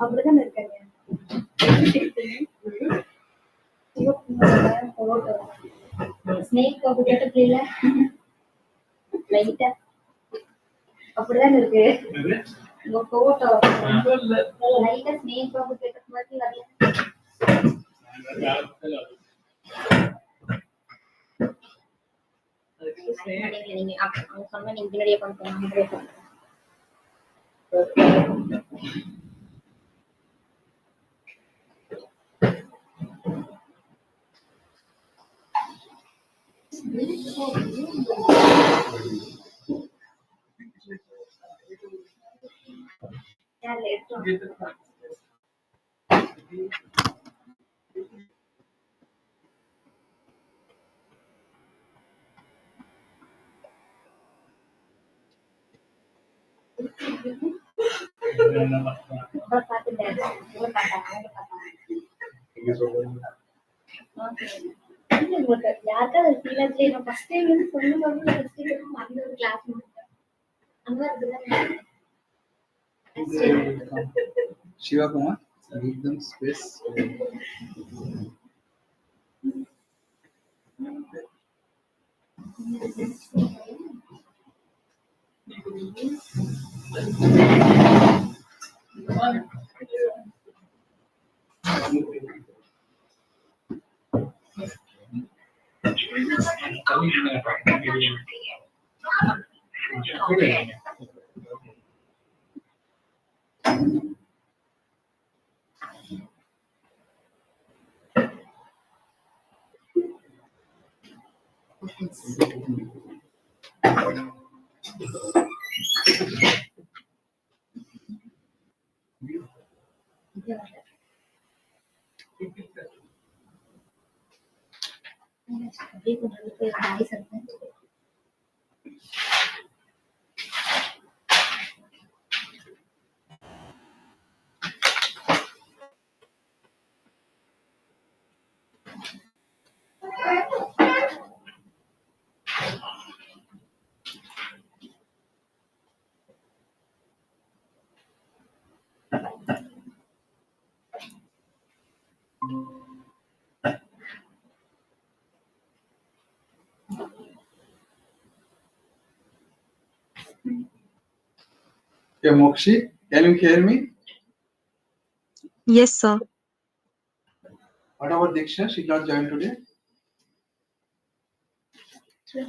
அப்படிதான் இருக்காங்க. ஸ்னேக் பாபு கேட்டது இல்ல, லைட்டா அப்படிதான் இருக்கு உங்க போட்டோ. லைட்டா ஸ்னேக் பாபு கேட்டது மாதிரி வரல. நீங்க அவங்க சொன்ன நீங்க பின்னாடியே பண்ணுங்க. Shiva Kumar, give them space. Yeah, Mokshi, can you hear me? Yes, sir. What about Diksha? She got joined today?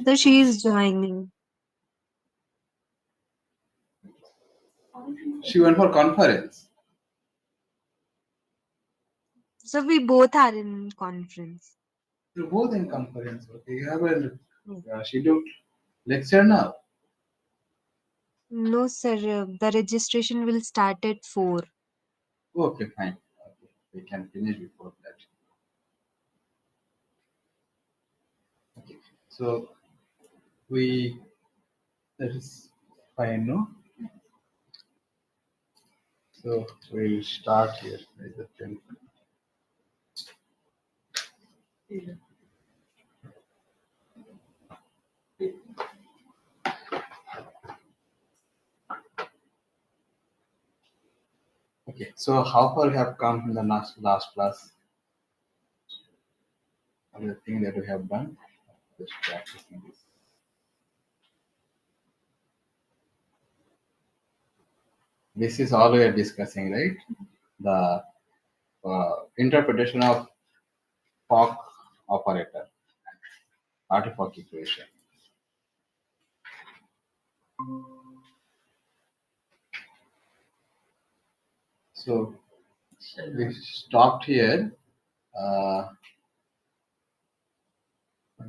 So she is joining. She went for conference. So we both are in conference. You're both in conference. Okay, you have a scheduled lecture now. No, sir. The registration will start at 4. Okay, fine. Okay, we can finish before that. Okay, so that is fine, no? So we'll start here. Okay, so how far we have come in the last class? What is the thing that we have done? Just practicing this. This is all we are discussing, right? The interpretation of Fock operator, artifact equation. So we stopped here.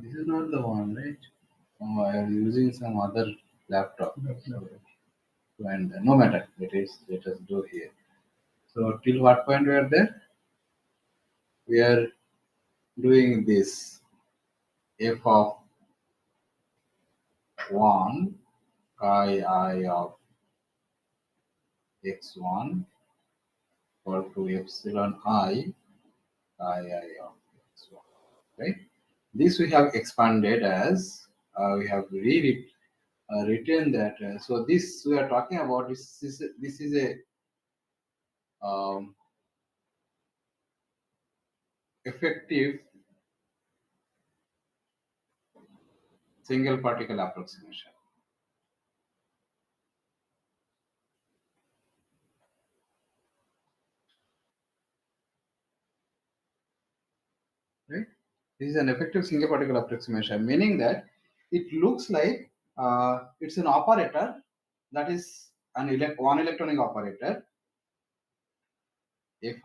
This is not the one, right? Oh, I am using some other laptop. And no matter, let us do here. So till what point we are there? We are doing this f of 1 chi I of x1 equal to epsilon I chi I of x1, right? This we have expanded as we have written that. So this we are talking about. This is a effective single particle approximation. Right? This is an effective single particle approximation, meaning that it looks like it's an operator that is one electronic operator. If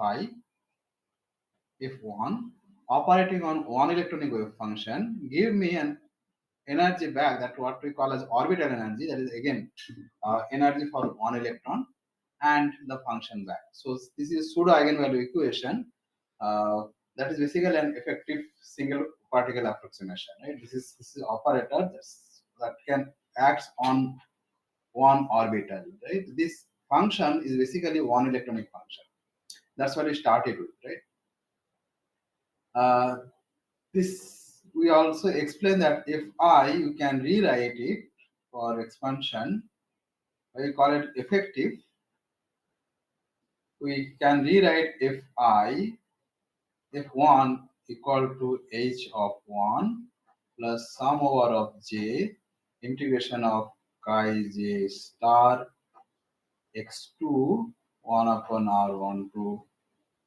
one operating on one electronic wave function give me an energy back, that what we call as orbital energy, that is again energy for one electron and the function back. So this is pseudo eigenvalue equation. That is basically an effective single particle approximation, right? This is operator that can act on one orbital, right? This function is basically one electronic function. That's what we started with, right? This we also explain that if I, you can rewrite it for expansion. We call it effective. We can rewrite if I, f1 equal to h of 1 plus sum over of j integration of chi j star x2 1 upon r1 to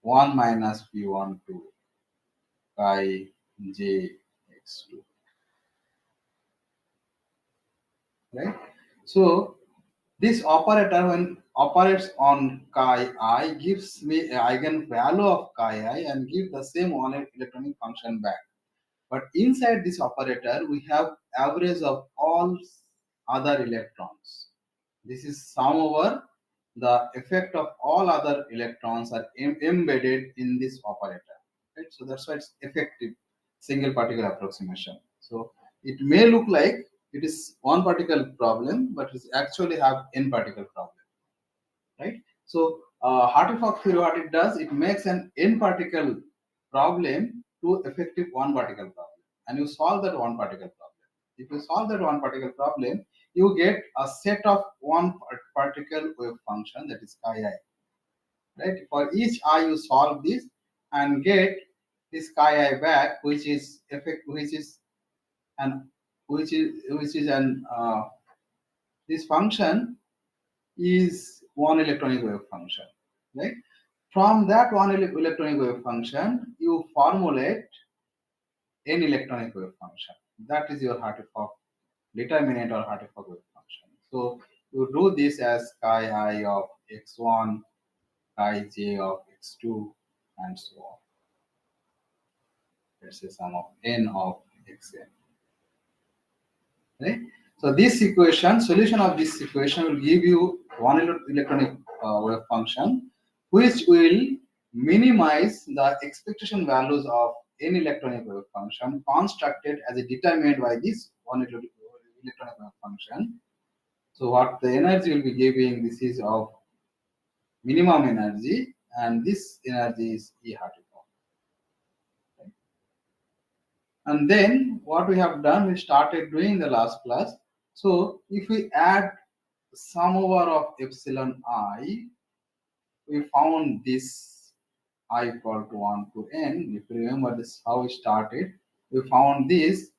1 minus p1 to chi j x2, right? So this operator, when operates on chi I, gives me an eigenvalue of chi I and give the same one electronic function back. But inside this operator, we have average of all other electrons. This is sum over the effect of all other electrons are embedded in this operator. Right? So that's why it's effective single particle approximation. So it may look like it is one particle problem, but it actually have n particle problem. Right? So Hartree-Fock theory, what it does, it makes an n particle problem to effective one particle problem, and you solve that one particle problem. If you solve that one particle problem, you get a set of one particle wave function, that is chi I. Right? For each I, you solve this and get this chi I back, which is an this function is one electronic wave function, right? From that one electronic wave function, you formulate n electronic wave function. That is your Hartree-Fock determinant or Hartree-Fock wave function. So you do this as chi I of x1, chi j of x2, and so on. Let's say sum of n of xn. Right? So this equation, solution of this equation will give you one electronic wave function, which will minimize the expectation values of any electronic wave function constructed as a determined by this one electronic wave function. So what the energy will be giving, this is of minimum energy, and this energy is E Hartree-Fock. Right? And then what we have done, we started doing the last class. So if we add sum over of epsilon I, we found this I equal to 1 to n. If you remember this, how we started, we found this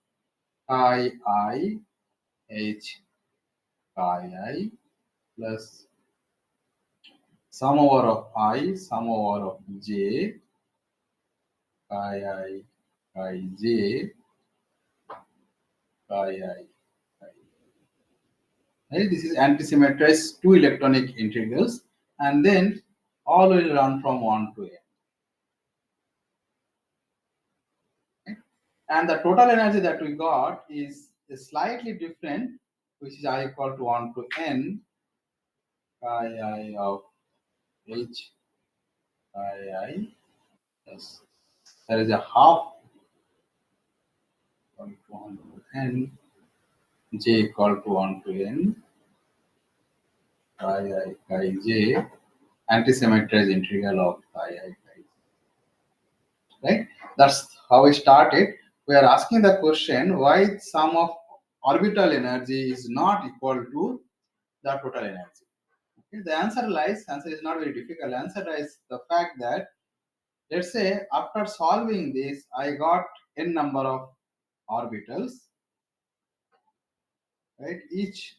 chi I h chi I plus sum over of I, sum over of j chi I chi j chi I. Right? This is antisymmetrized two electronic integrals, and then all will run from 1 to n. Right? And the total energy that we got is slightly different, which is I equal to 1 to n chi I of h chi I. Yes. There is a half equal to 1 to n, j equal to 1 to n. chi j anti-symmetrized integral of chi I chi j. Right? That's how we started. We are asking the question why sum of orbital energy is not equal to the total energy. Okay? The answer is not very difficult. Answer lies the fact that, let's say, after solving this, I got n number of orbitals, right? Each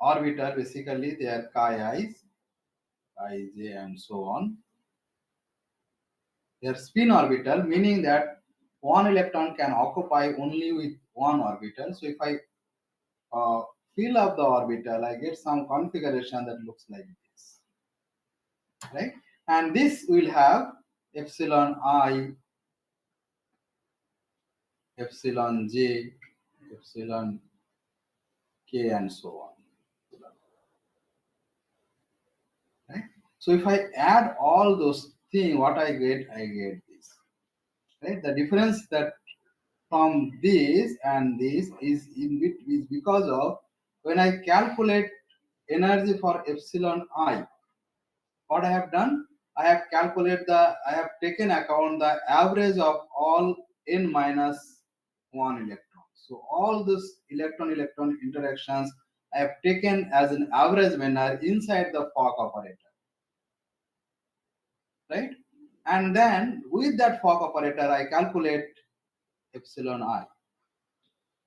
orbital basically they are chi i's, chi j, and so on. They are spin orbital, meaning that one electron can occupy only with one orbital. So if I uh, fill up the orbital, I get some configuration that looks like this, right? And this will have epsilon I, epsilon j, epsilon k, and so on. Right? So if I add all those things, what I get this. Right? The difference that from this and this is because of when I calculate energy for epsilon I, what I have done, I have taken account the average of all n minus one electrons. So all these electron interactions I have taken as an average manner inside the Fock operator, right? And then with that Fock operator, I calculate epsilon I,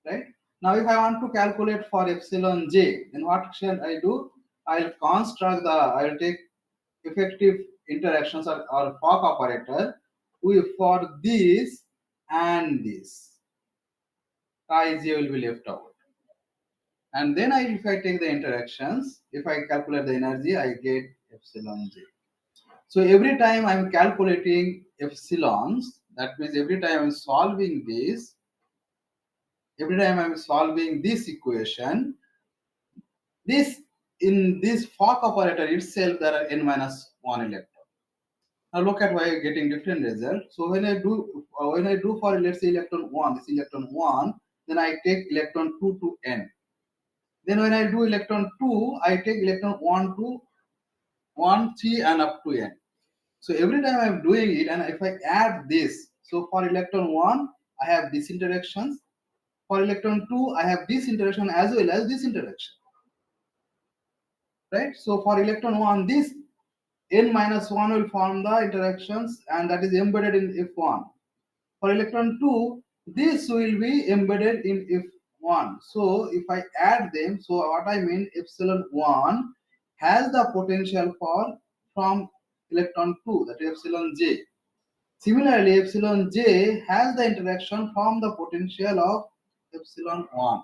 right? Now, if I want to calculate for epsilon j, then what shall I do? I'll take effective interactions or Fock operator for this and this. Chi j will be left out. And then if I take the interactions, if I calculate the energy, I get epsilon j. So every time I'm calculating epsilons, that means every time I'm solving this, every time I'm solving this equation, this in this Fock operator itself, there are n minus one electron. Now look at why you're getting different results. So when I do for, let's say, electron one, this electron one, then I take electron two to n. Then when I do electron two, I take electron one to 1, 3, and up to n. So every time I'm doing it, and if I add this, so for electron 1, I have this interactions. For electron 2, I have this interaction as well as this interaction. Right? So for electron 1, this n minus 1 will form the interactions, and that is embedded in F1. For electron 2, this will be embedded in F1. So if I add them, so what I mean, epsilon 1 has the potential for from electron 2, that is epsilon j. Similarly, epsilon j has the interaction from the potential of epsilon 1.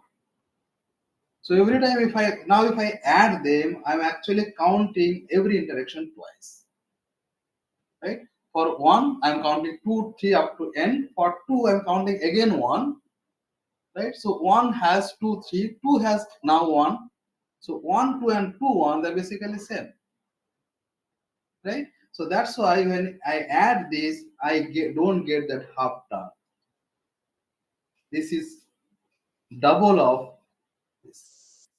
So every time if I add them, I'm actually counting every interaction twice. Right? For 1, I'm counting 2, 3 up to n. For 2, I'm counting again 1. Right? So 1 has 2, 3, 2 has now 1. So 1, 2, and 2, 1, they're basically same. Right? So that's why when I add this, don't get that half term. This is double of this.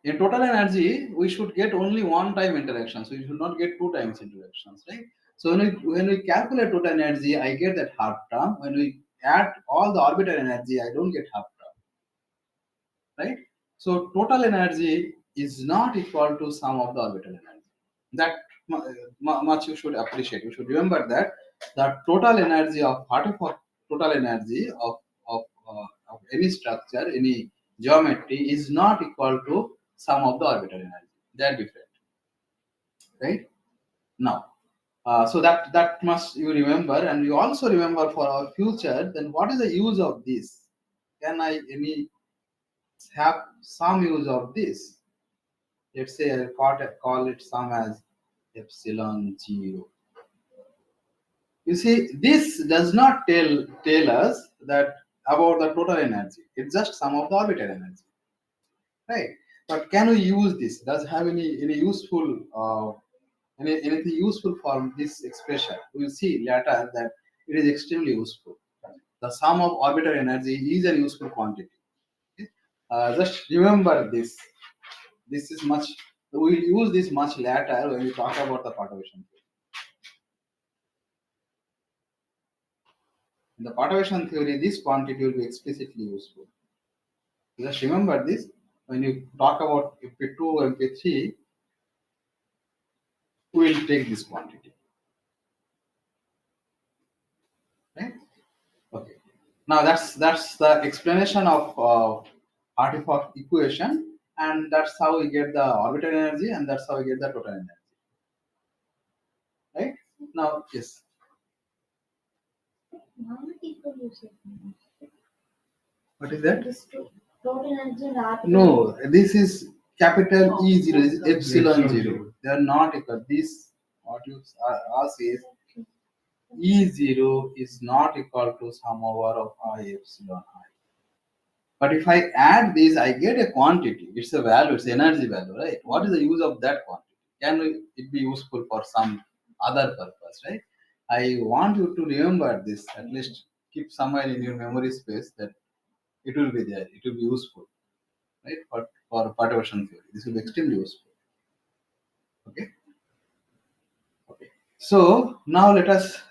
In total energy, we should get only one time interaction. So we should not get two times interactions, right? So when we calculate total energy, I get that half term. When we add all the orbital energy, I don't get half term, right? So total energy is not equal to sum of the orbital energy. That much you should appreciate. You should remember that the total energy of total energy of any structure, any geometry is not equal to sum of the orbital energy. They are different, right? Now, so that must you remember, and you also remember for our future. Then what is the use of this? Can I have some use of this? Let's say I call it sum as epsilon 0. You see, this does not tell us that about the total energy. It's just sum of the orbital energy, right? But can we use this? Does have any useful anything useful from this expression? We will see later that it is extremely useful. The sum of orbital energy is a useful quantity. Okay? Just remember this. This is much, we will use this much later when we talk about the perturbation theory. In the perturbation theory, this quantity will be explicitly useful. Just remember this when you talk about MP2, MP3, we will take this quantity. Right? Okay. Now that's the explanation of artifact equation, and that's how we get the orbital energy, and that's how we get the total energy. Right? Now, yes. What is that? Total energy and No, this is capital E0, this is epsilon 0. They are not equal. This, what you ask is, E0 is not equal to sum over of I epsilon I. But if I add this, I get a quantity. It's a value, it's energy value, right? What is the use of that quantity? Can it be useful for some other purpose, right? I want you to remember this, at least keep somewhere in your memory space that it will be there, it will be useful, right? For perturbation theory, this will be extremely useful. Okay. Okay. So now let us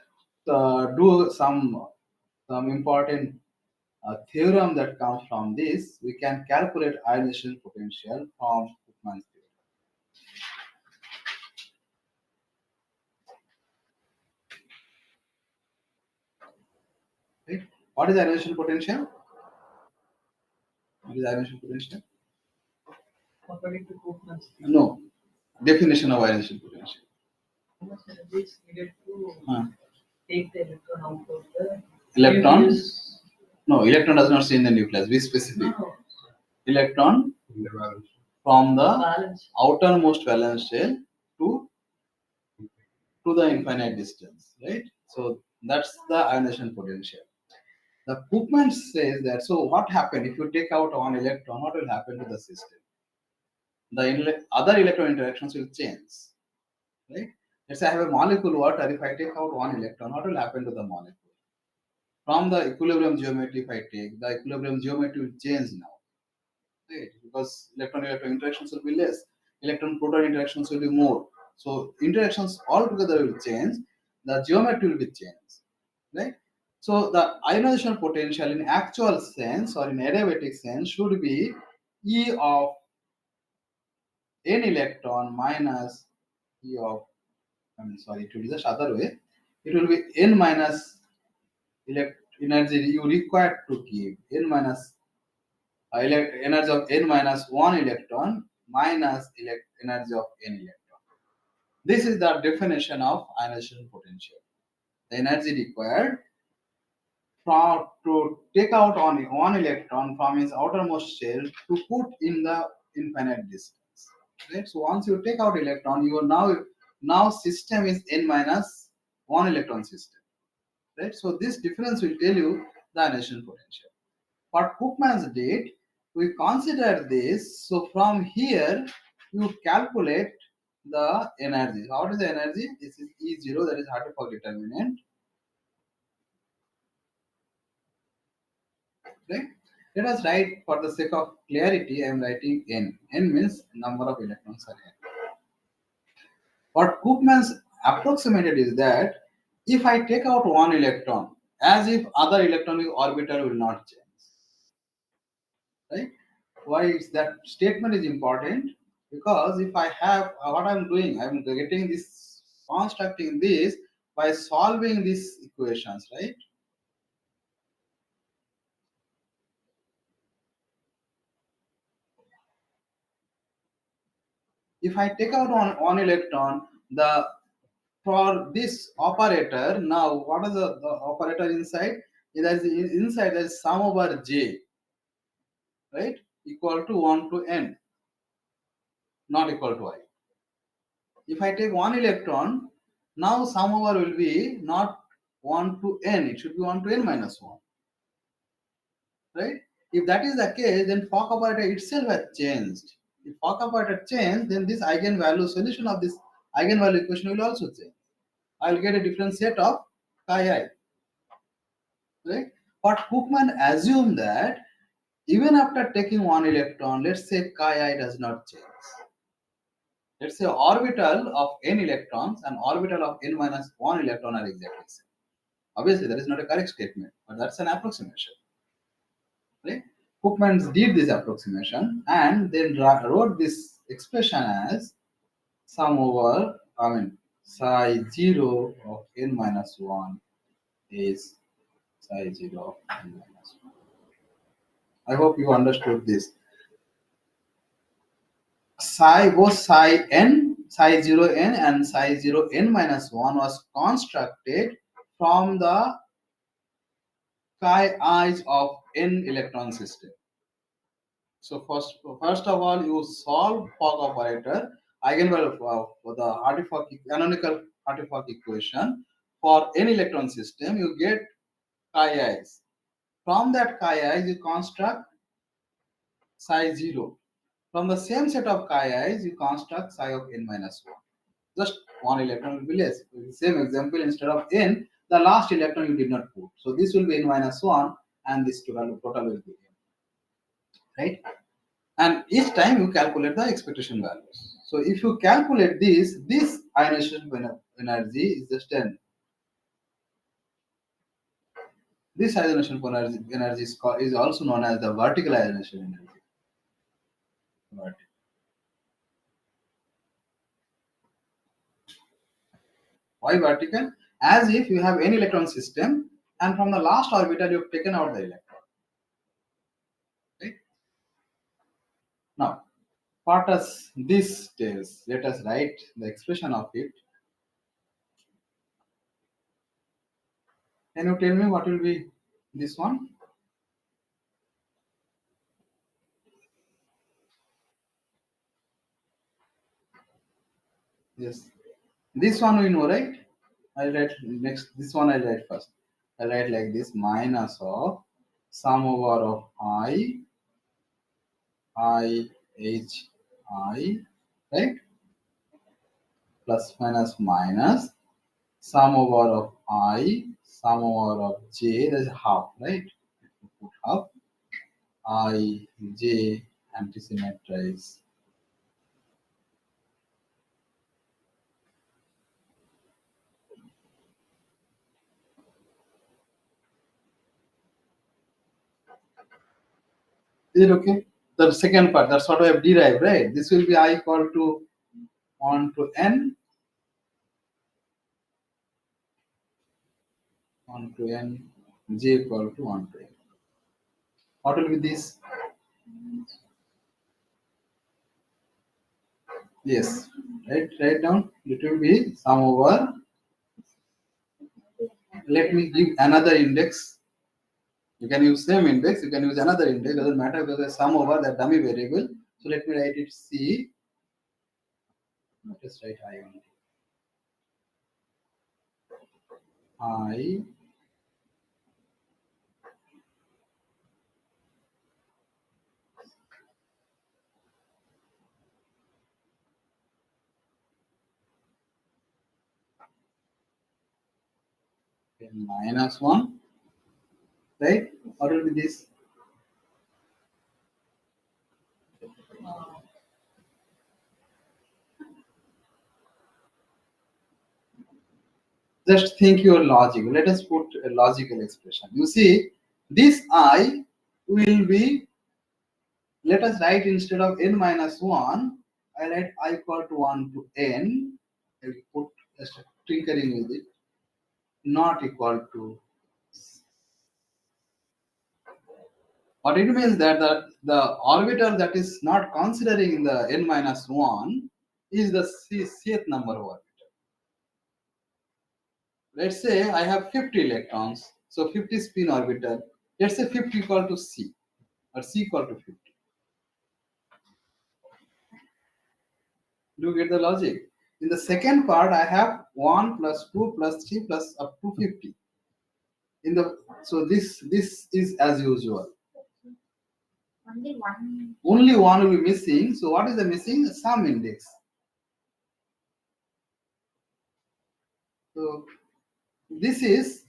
do some important theorem that comes from this. We can calculate ionization potential from Huffman's theorem. Right? What is ionization potential? What is ionization potential? According to Huffman's No. Definition of ionization potential. how much energy is needed to take the electron out of the Electron? nucleus? No, electron does not stay in the nucleus. Be specific. No. Electron from the Balance. outermost valence shell to the infinite distance, right? So that's the ionization potential. The Koopman says that, so what happened if you take out one electron, what will happen to the system? The other electron interactions will change, right? Let's say I have a molecule water, if I take out one electron, what will happen to the molecule? From the equilibrium geometry, if I take, the equilibrium geometry will change now, right? Because electron-electron interactions will be less, electron-proton interactions will be more. So interactions altogether will change, the geometry will be changed, right? So the ionization potential in actual sense or in adiabatic sense should be E of n electron minus E of, it will be just other way. It will be n minus energy you required to give n minus energy of n minus 1 electron minus energy of n electron. This is the definition of ionization potential. The energy required to take out one electron from its outermost shell to put in the infinite distance. Right? So once you take out electron, you are now system is n minus 1 electron system. Right? So this difference will tell you the ionization potential. What Koopmans did, we consider this. So from here, you calculate the energy. What is the energy? This is E0, that is Hartree-Fock determinant. Right? Let us write, for the sake of clarity, I am writing n. N means number of electrons are n. What Koopmans approximated is that if I take out one electron, as if other electronic orbital will not change. Right? Why is that statement is important? Because if I have what I'm doing, I'm getting this, constructing this by solving these equations, right? If I take out one electron, for this operator, now what is the operator inside? Inside there is sum over j, right? Equal to 1 to n, not equal to I. If I take one electron, now sum over will be not 1 to n, it should be 1 to n minus 1. Right? If that is the case, then Fock operator itself has changed. If Fock operator changed, then this eigenvalue solution of this eigenvalue equation will also change. I will get a different set of chi I. Right? But Koopman assumed that Even after taking one electron, let's say chi I does not change. Let's say orbital of n electrons and orbital of n minus 1 electron are exactly the same. Obviously, that is not a correct statement, but that's an approximation. Right? Koopmans did this approximation and then wrote this expression as sum over, psi 0 of n minus 1 is psi 0 of n minus 1. I hope you understood this. Both psi 0 n and psi 0 n minus 1 was constructed from the chi i's of n electron system. So first of all, you solve Fogg operator eigenvalue for the canonical Hartree-Fock equation for n electron system. You get chi i's. From that chi i's, you construct psi 0. From the same set of chi i's, you construct psi of n minus 1. Just one electron will be less. Same example, instead of n, the last electron you did not put. So this will be n minus 1 and this total will be n. Right? And each time you calculate the expectation values. So if you calculate this ionization energy is just 10. This ionization energy is also known as the vertical ionization energy. Why vertical? As if you have n electron system and from the last orbital you have taken out the electron. Right? Now, what does this tells? Let us write the expression of it. Can you tell me what will be this one? Yes. This one we know, right? I'll write next. This one I'll write first. I'll write like this: minus of sum over of I, H, I, right? Plus minus minus sum over of I, sum over of J. That's half, right? Put half. I, J, antisymmetrize. Is it okay? The second part, that's what I have derived, right? This will be I equal to 1 to n, 1 to n, j equal to 1 to n. What will be this? Yes, write down. It will be sum over. Let me give another index. You can use same index, you can use another index, doesn't matter because it's sum over the dummy variable. So let me write it C. Just write I only. I minus 1, right? What will be this? Just think your logic. Let us put a logical expression. You see, this I will be, let us write instead of n minus 1, I write I equal to 1 to n. I will put just tinkering with it, not equal to. What it means that the orbital that is not considering in the n minus 1 is the cth number of orbital. Let's say I have 50 electrons, so 50 spin orbital. Let's say 50 equal to C or C equal to 50. Do you get the logic? In the second part, I have 1 plus 2 plus 3 plus up to 50. So this is as usual. Only one will be missing. So what is the missing? Sum index. So this is,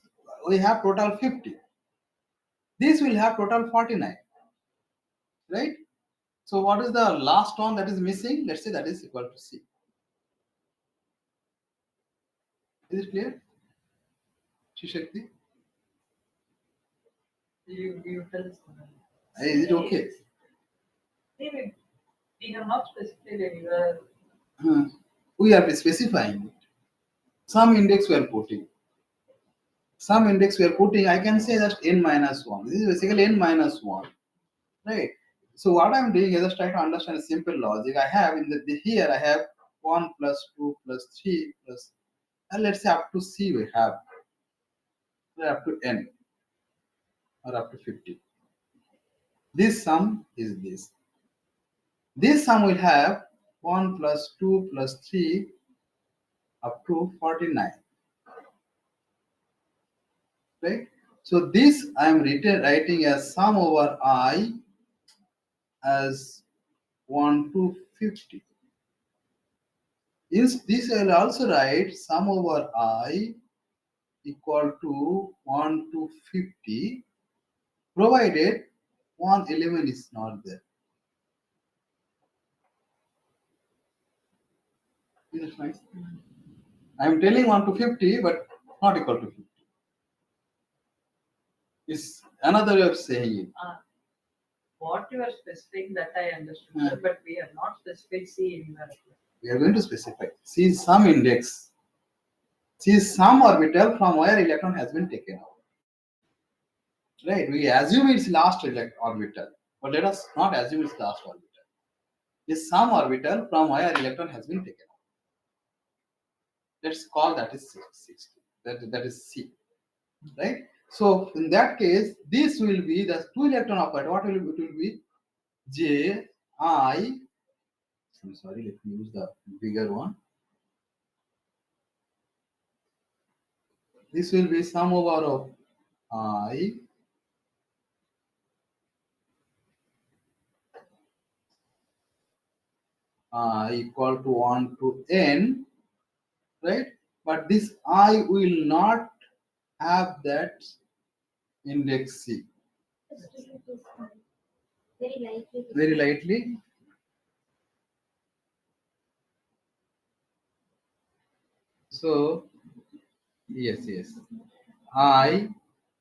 we have total 50. This will have total 49. right? So what is the last one that is missing? Let's say that is equal to C. Is it clear? Shishakti? You tell us. Is it okay? See, we have not specified anywhere. We are specifying it. Some index we are putting. I can say that n minus 1. This is basically n minus 1. Right? So what I'm doing is just trying to understand a simple logic. I have in here I have 1 plus 2 plus 3 plus, and let's say up to C we have, up to n or up to 50. This sum is this. This sum will have 1 plus 2 plus 3 up to 49. Right? So this I am writing as sum over I as 1 to 50. This I will also write sum over I equal to 1 to 50, provided one element is not there. Is it nice? I am telling 1 to 50, but not equal to 50. It's another way of saying it. What you are specifying, that I understood, but we are not specifying C anywhere. We are going to specify. C is some index. C is some orbital from where electron has been taken out. Right? We assume it's last orbital, but let us not assume it's last orbital. It's some orbital from where electron has been taken out. Let's call that is 60. That is C. Right? So in that case, this will be the 2 electron operator. What will it will be? J I. I'm sorry, let me use the bigger one. This will be sum over of I equal to 1 to n, right? But this I will not have that index C. Very lightly. Very lightly. So, yes. I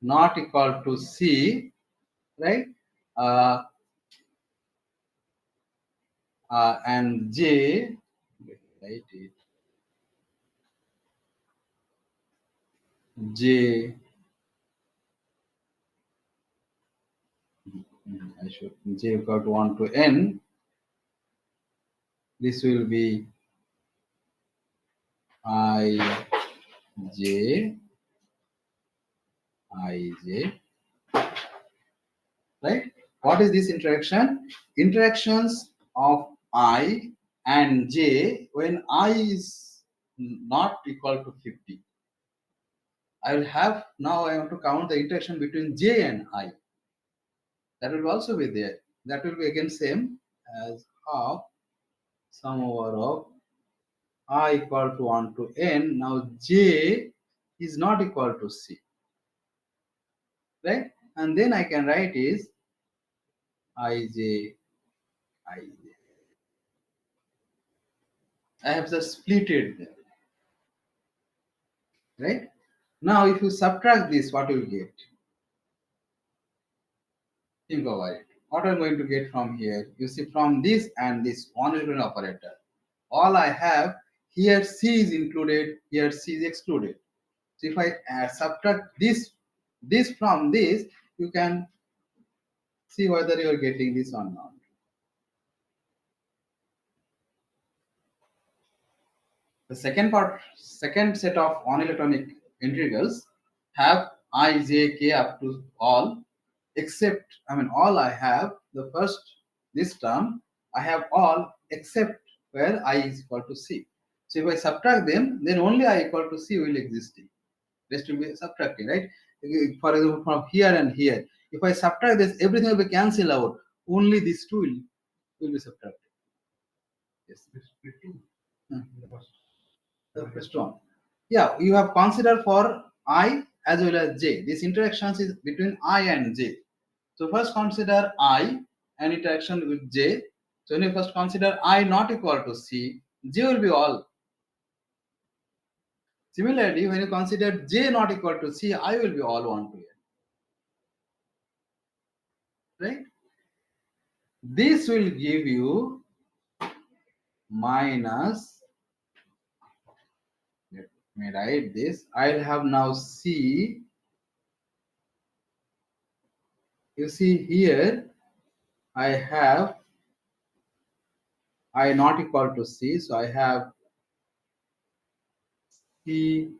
not equal to C, right? And J, write it. J, I should, J equal to 1 to n. This will be I, J, right? What is this interaction? Interactions of I and J when I is not equal to 50. I will have, now I want to count the interaction between J and I. That will also be there. That will be again same as half sum over of I equal to 1 to n. Now J is not equal to C. Right? And then I can write is Ij. I have just split it there. Right? Now if you subtract this, what will you get? Think about it. What I'm going to get from here? You see, from this and this one element operator, all I have here C is included, here C is excluded. So if I subtract this from this, you can see whether you are getting this or not. The second set of non-electronic integrals have I, j, k up to all, except, all I have, the first, this term, I have all except where I is equal to c. So if I subtract them, then only I equal to c will exist. Rest will be subtracted, right? For example, from here and here, if I subtract this, everything will be cancelled out. Only these two will be subtracted. Yes. The first one. Yeah, you have considered for I as well as J. This interactions is between I and J. So first consider I an interaction with J. So when you first consider I not equal to C, J will be all. Similarly, when you consider J not equal to C, I will be all 1 to n. Right? This will give you minus, let me write this, I'll have now C. You see here, I have I not equal to C, so I have C,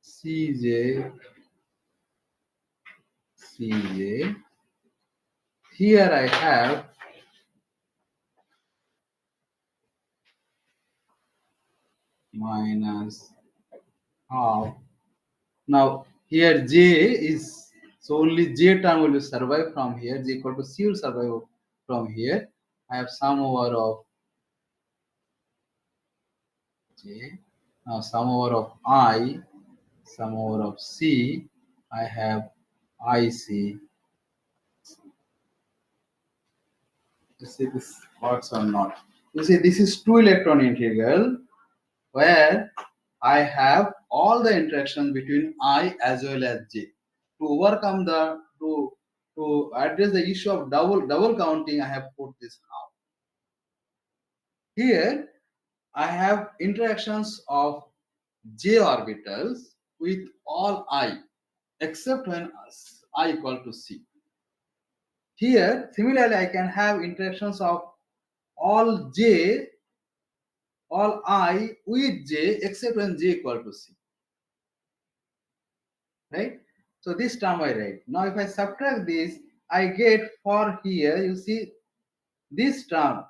Cj, Cj. Here I have minus half. Now here J is, so only J term will survive from here. J equal to C will survive from here. I have sum over of J. Now sum over of I, sum over of C. I have IC. You see this works or not? You see this is 2 electron integral where I have all the interactions between I as well as J. To overcome to address the issue of double counting, I have put this half. Here I have interactions of J orbitals with all I except when I equal to C. Here similarly I can have interactions of all J, all I with J except when J equal to C. Right? So this term I write. Now if I subtract this, I get for here, you see, this term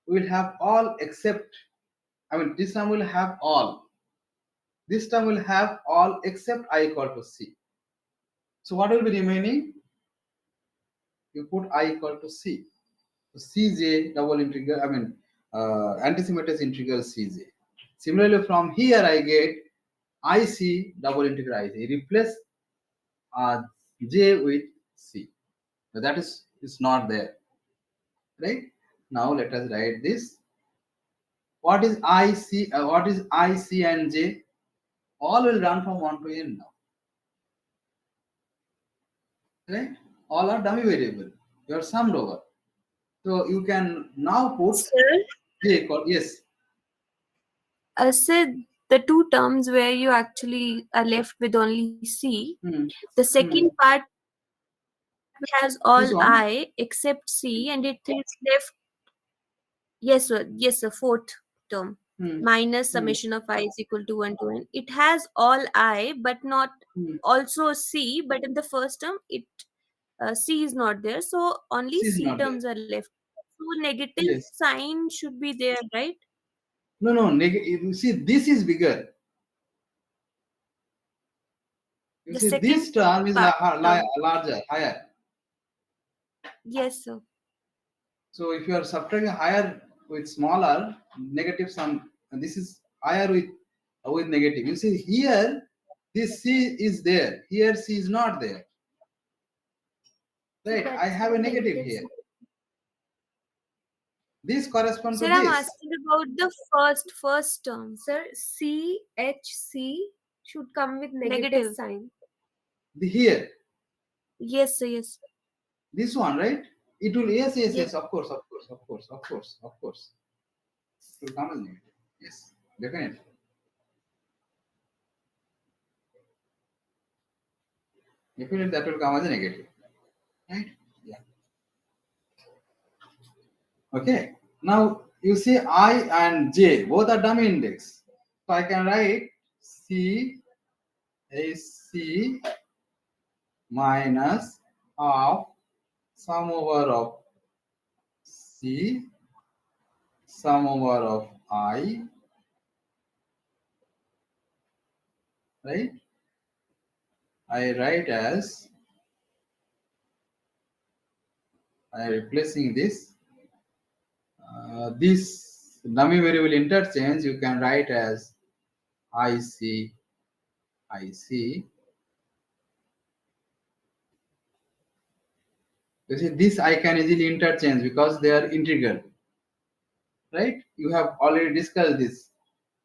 will have all except, this term will have all. This term will have all except I equal to C. So what will be remaining? You put I equal to C. So Cj double integral, antisymmetric integral Cj. Similarly from here I get IC double integral IC. Replace J with C. So that is not there. Right? Now let us write this. What is IC? What is IC and J? All will run from 1 to n now. Right? All are dummy variable. You are summed over. So you can now put Sir, J equal, yes. sir, the two terms where you actually are left with only C, Hmm. the second part has all This one. I except C, and it is left. Yes, sir, fourth term. Hmm. Minus Hmm. summation of I is equal to 1 to n. It has all I, but not Hmm. also C, but in the first term, C is not there, so only C is C not there. terms are left. So negative Yes. sign should be there, right? No. You see, this is bigger. You The see, this second term is term. larger, higher. Yes, sir. So if you are subtracting higher with smaller, negative sum, and this is higher with negative. You see here, this C is there. Here C is not there. So Right? I that's have the a negative negative here. sign. This corresponds to Sir, I'm this. asking about the first term. Sir, CHC should come with negative Negative. sign. Here, Yes, sir. Yes. this one, right? It will, yes, Yes. of course. It will come as negative. Yes, definitely. Definitely that will come as a negative. Right? Yeah. Okay. Now you see I and J both are dummy index. So I can write C is C minus half sum over of C sum over of I, right? I write as, I am replacing this dummy variable interchange, you can write as IC IC. You see, this I can easily interchange because they are integral, right? You have already discussed this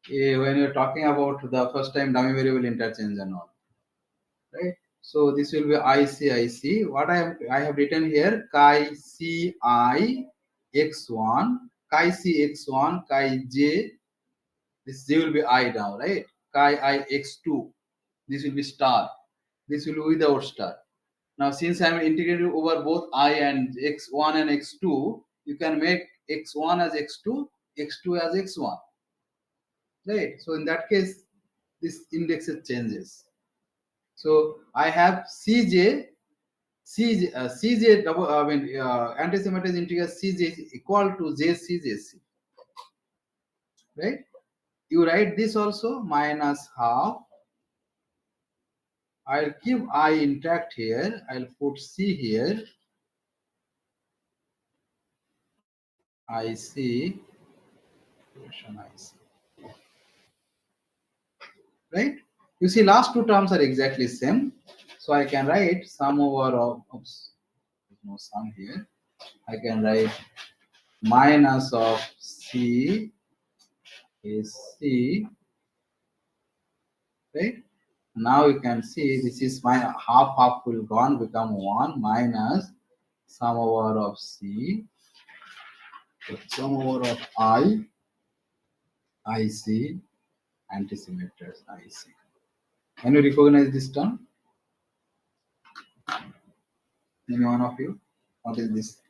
when you're talking about the first time dummy variable interchange and all, right? So this will be IC. What I have written here, chi C I x1, chi C x1, chi J. This J will be I now, right? Chi I x2. This will be star. This will be without star. Now, since I am integrating over both I and x1 and x2, you can make x1 as x2, x2 as x1, right? So in that case, this indexes changes. So I have Cj double. Antisymmetric integer Cj is equal to JCJC, right? You write this also minus half. I'll keep I intact here. I'll put C here. IC, right? You see, last two terms are exactly same. So I can write sum over of, oops, there's no sum here. I can write minus of C is C, right? Now you can see this is my half will gone become 1 minus sum over of C, sum over of IC, antisymmeters IC. Can you recognize this term? Any one of you? What is this?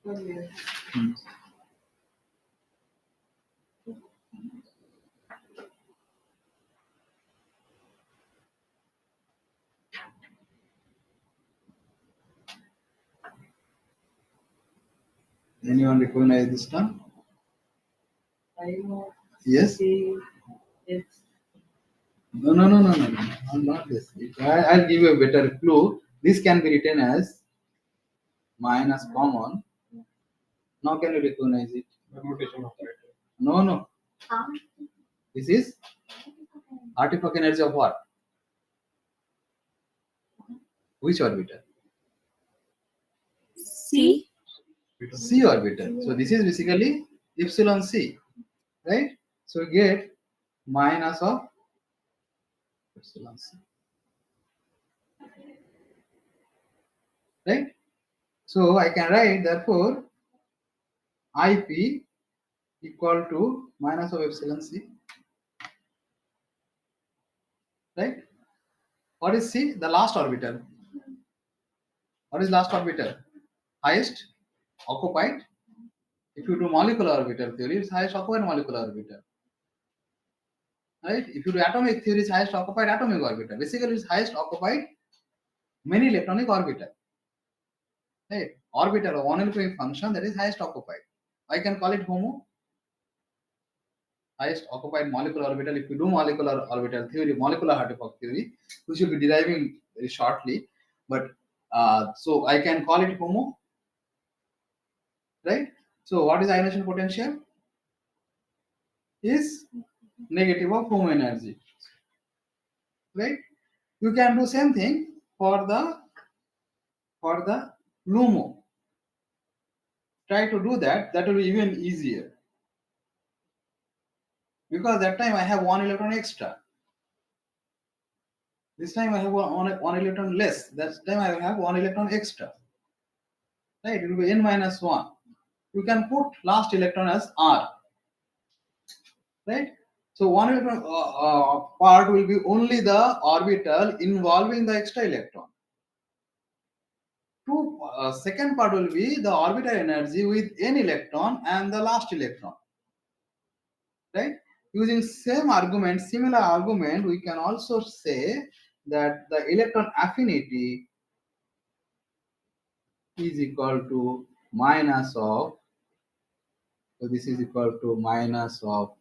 Hmm. Anyone recognize this term? I know. Yes? It's No. Not this. I'll give you a better clue. This can be written as minus common. Now can you recognize it? Permutation operator. No. This is artifact energy of what? Which orbital? C. C orbital. So this is basically epsilon C, right? So we get minus of epsilon C, right? So I can write therefore IP equal to minus of epsilon C, right? What is C? The last orbital. What is last orbital? Highest occupied. If you do molecular orbital theory, it's highest occupied molecular orbital. Right? If you do atomic theory, it's highest occupied atomic orbital. Basically, it's highest occupied many electronic orbital. Right? Orbital of one electronic function that is highest occupied. I can call it HOMO. Highest occupied molecular orbital. If you do molecular orbital theory, molecular artifact theory, which will be deriving very shortly, but so I can call it HOMO, right? So what is ionization potential? Is negative of HOMO energy, right? You can do same thing for the LUMO. Try to do that. That will be even easier because that time I have one electron extra. This time I have one electron less. That time I have one electron extra. Right? It will be n minus 1. You can put last electron as R. Right? So one electron part will be only the orbital involving the extra electron. Second part will be the orbital energy with n electron and the last electron. Right? Using similar argument, we can also say that the electron affinity is equal to minus of, so this is equal to minus of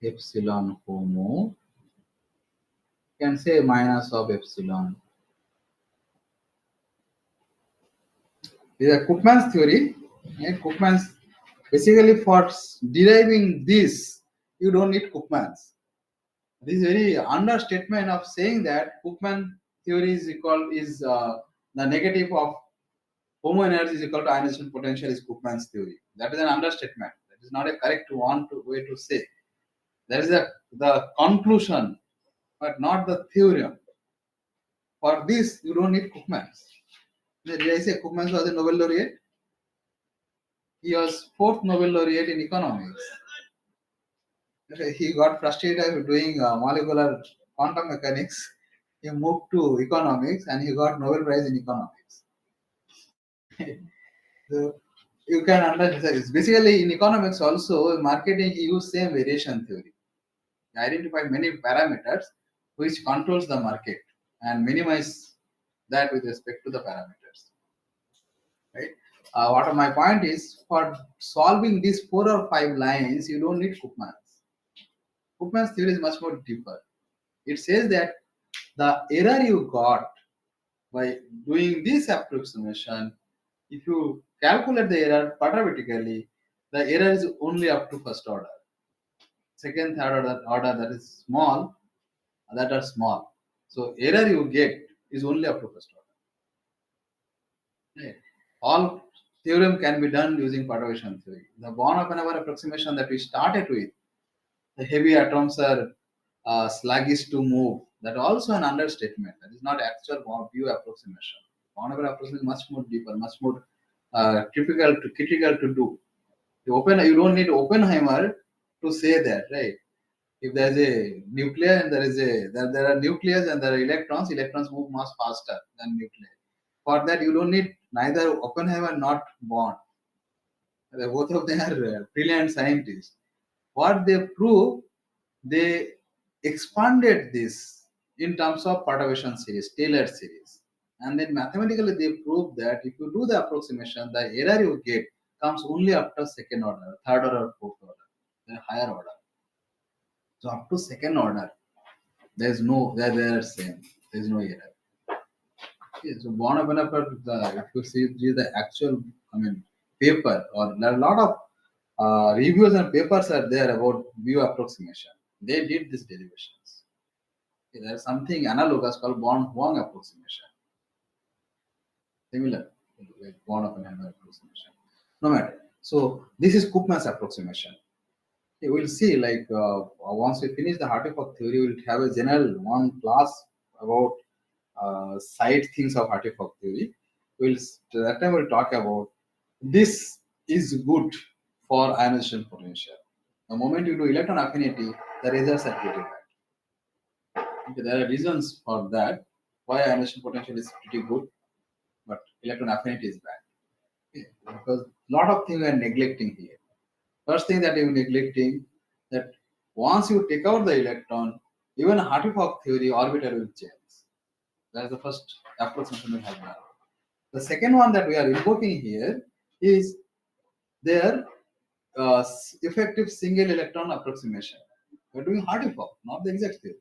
epsilon HOMO. You can say minus of epsilon. This is a Koopman's theory. Right? Koopman's basically for deriving this, you don't need Cookmans. This is very understatement of saying that Cookman theory is the negative of homo energy is equal to ionization potential is Cookman's theory. That is an understatement. That is not a correct way to say. That is the conclusion, but not the theorem. For this, you don't need Cookmans. Did I say Cookmans was a Nobel laureate? He was fourth Nobel laureate in economics. He got frustrated doing molecular quantum mechanics. He moved to economics and he got Nobel Prize in economics. So you can understand. It's basically in economics also, in marketing, he used same variation theory. He identified many parameters which controls the market and minimize that with respect to the parameters. Right? What my point is, for solving these 4 or 5 lines, you don't need Cookmans. Cookman's theory is much more deeper. It says that the error you got by doing this approximation, if you calculate the error quadratically, the error is only up to first order. Second, third order that is small, that are small. So error you get is only up to first order. Right. All theorem can be done using perturbation theory. The Born-Oppenheimer approximation that we started with, the heavy atoms are sluggish to move. That also an understatement. That is not actual view approximation. Born-Oppenheimer approximation is much more deeper, much more critical to do. You don't need Oppenheimer to say that, right? If there is a nuclear and there are nucleus and there are electrons move much faster than nuclei. For that, you don't need neither Oppenheimer nor Born. Both of them are brilliant scientists. What they prove, they expanded this in terms of perturbation series, Taylor series. And then mathematically they prove that if you do the approximation, the error you get comes only after second order, third order, fourth order, the higher order. So up to second order, they are same. There is no error. Okay, so Born-Oppenheimer, if you see the actual, paper, or there are a lot of reviews and papers are there about view approximation. They did these derivations. Okay, there is something analogous called Born-Huang approximation. Similar, like Born-Oppenheimer approximation. No matter. So this is Koopman's approximation. Okay, we'll see, like once we finish the Hartree-Fock theory, we'll have a general one class about side things of Hartree-Fock theory. That time we'll talk about this is good for ionization potential. The moment you do electron affinity, the results are pretty bad. Okay, there are reasons for that why ionization potential is pretty good, but electron affinity is bad. Okay, because a lot of things we are neglecting here. First thing that you're neglecting, that once you take out the electron, even Hartree-Fock theory orbital will change. That's the first approximation we have done. The second one that we are invoking here is their effective single electron approximation. We're doing Hartree-Fock, not the exact theory.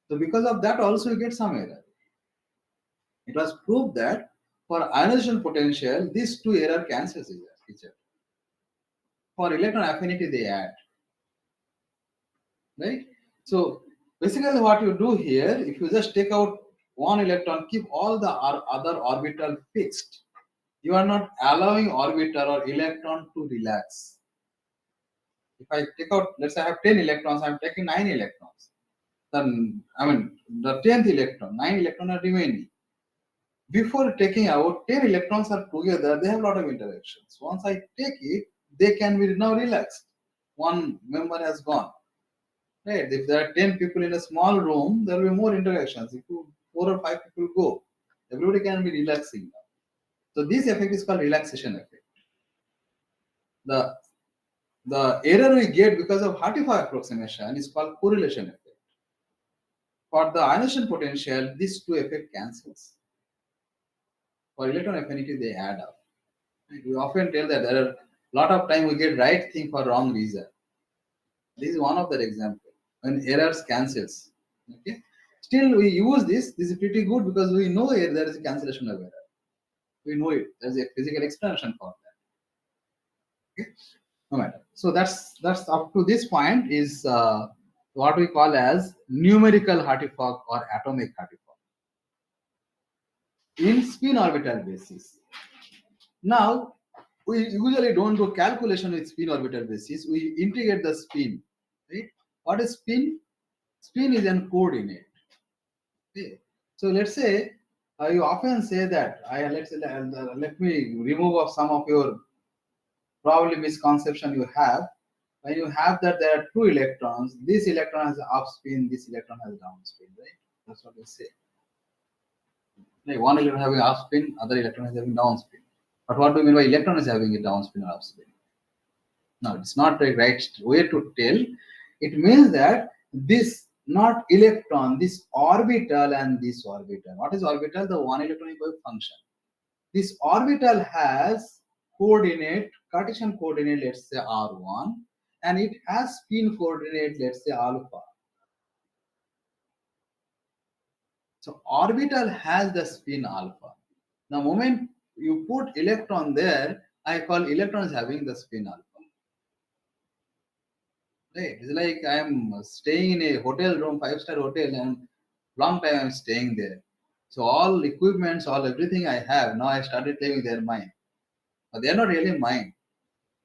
So because of that also you get some error. It was proved that for ionization potential, these two error cancels each other. For electron affinity, they add. Right? So basically what you do here, if you just take out one electron, keep all the other orbital fixed, you are not allowing orbital or electron to relax. If I take out, let's say I have 10 electrons, I'm taking 9 electrons. Then, the 10th electron, 9 electrons are remaining. Before taking out, 10 electrons are together, they have a lot of interactions. Once I take it, they can be now relaxed. One member has gone. Right? If there are 10 people in a small room, there will be more interactions. If 4 or 5 people go, everybody can be relaxing now. So this effect is called relaxation effect. The error we get because of Hartree-Fock approximation is called correlation effect. For the ionization potential, these two effects cancels. For electron affinity, they add up. We often tell that there are a lot of time we get right thing for wrong reason. This is one of the example when errors cancels. Okay. Still, we use this. This is pretty good because we know there is a cancellation of error. We know it. There is a physical explanation for that. Okay, no matter. So that's up to this point is what we call as numerical Hartree-Fock or atomic Hartree-Fock in spin orbital basis. Now we usually don't do calculation with spin orbital basis. We integrate the spin. Right? What is spin? Spin is an coordinate. Okay. So let's say you often say that let me remove of some of your probably misconception you have. When you have that there are two electrons, this electron has up spin, this electron has down spin, right? That's what they say. Like one electron having up spin, other electron is having down spin. But what do you mean by electron is having a down spin or up spin? No, it's not the right way to tell. It means that this not electron, this orbital and this orbital. What is orbital? The one electronic wave function. This orbital has coordinate, Cartesian coordinate, let's say r1, and it has spin coordinate, let's say alpha. So orbital has the spin alpha. The moment you put electron there, I call electrons having the spin alpha. Right? It's like I am staying in a hotel room, 5-star hotel, and long time I'm staying there. So all equipments, all everything I have, now I started living their mine. But they are not really mine.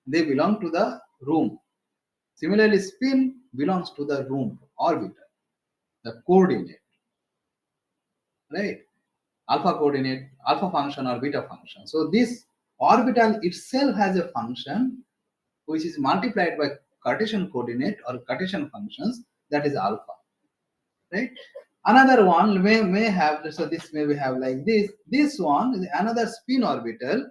They belong to the room. Similarly, spin belongs to the room, orbital, the coordinate, right? Alpha coordinate, alpha function or beta function. So this orbital itself has a function which is multiplied by Cartesian coordinate or Cartesian functions, that is alpha, right? Another one may have, so this may have like this. This one is another spin orbital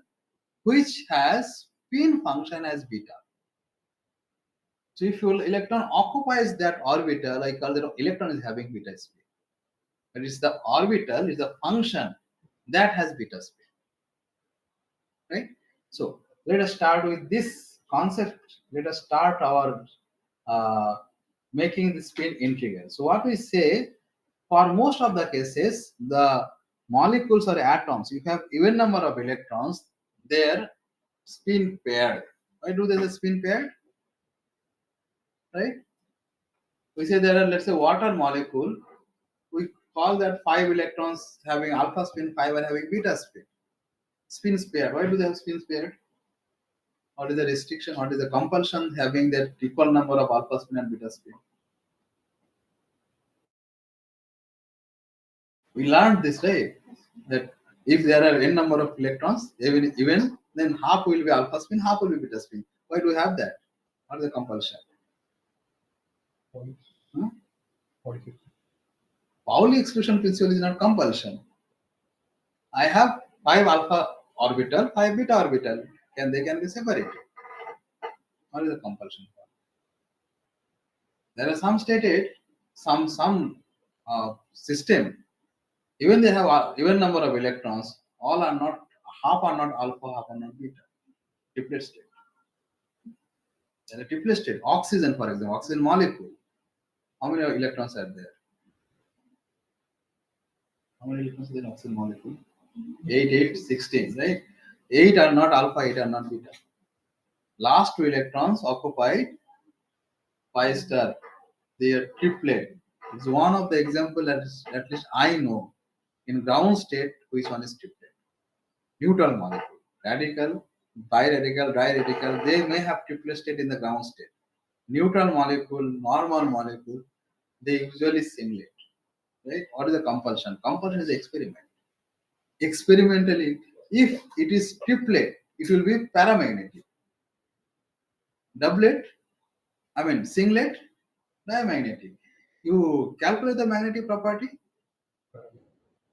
which has spin function as beta. So if your electron occupies that orbital, I call the electron is having beta spin. But it's the orbital, is the function that has beta spin. Right? So let us start with this concept. Let us start our making the spin integral. So what we say, for most of the cases, the molecules or atoms, you have even number of electrons, they're spin paired. Why do they spin paired? Right? We say there are, let's say, water molecule. We call that 5 electrons having alpha spin, 5 are having beta spin. Spins paired. Why do they have spins paired? What is the restriction? What is the compulsion having that equal number of alpha spin and beta spin? We learned this, right? That if there are n number of electrons, even then half will be alpha spin, half will be beta spin. Why do we have that? What is the compulsion? Hmm? Pauli exclusion principle is not compulsion. I have 5 alpha orbital, 5 beta orbital, and they can be separated. What is the compulsion? There are some stated, some system, even they have even number of electrons, all are not, half are not alpha, half are not beta. Triplet state. There are triplet state. Oxygen, for example, oxygen molecule. How many electrons are there? How many electrons are there in oxygen molecule? 8, 8, 16, right? 8 are not alpha, 8 are not beta. Last 2 electrons occupied 5 star. They are triplet. It's one of the example that is, at least I know. In ground state, which one is triplet? Neutral molecule. Radical, biradical, diradical, they may have triplet state in the ground state. Neutral molecule, normal molecule, they usually singlet. Right? What is the compulsion? Compulsion is experiment. Experimentally, if it is triplet, it will be paramagnetic. Doublet, I mean singlet, diamagnetic. You calculate the magnetic property,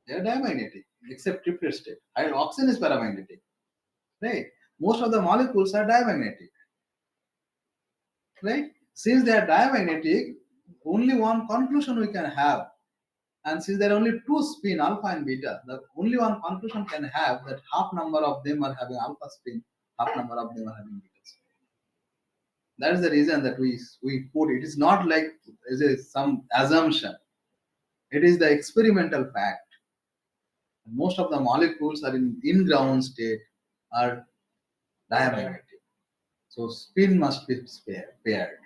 they are diamagnetic, except triplet state. Oxygen is paramagnetic. Right? Most of the molecules are diamagnetic. Right? Since they are diamagnetic, only one conclusion we can have. And since there are only 2 spin, alpha and beta, the only one conclusion can have that half number of them are having alpha spin, half number of them are having beta spin. That is the reason that we put it. It is not like some assumption. It is the experimental fact. Most of the molecules are in ground state are diamagnetic. So spin must be paired.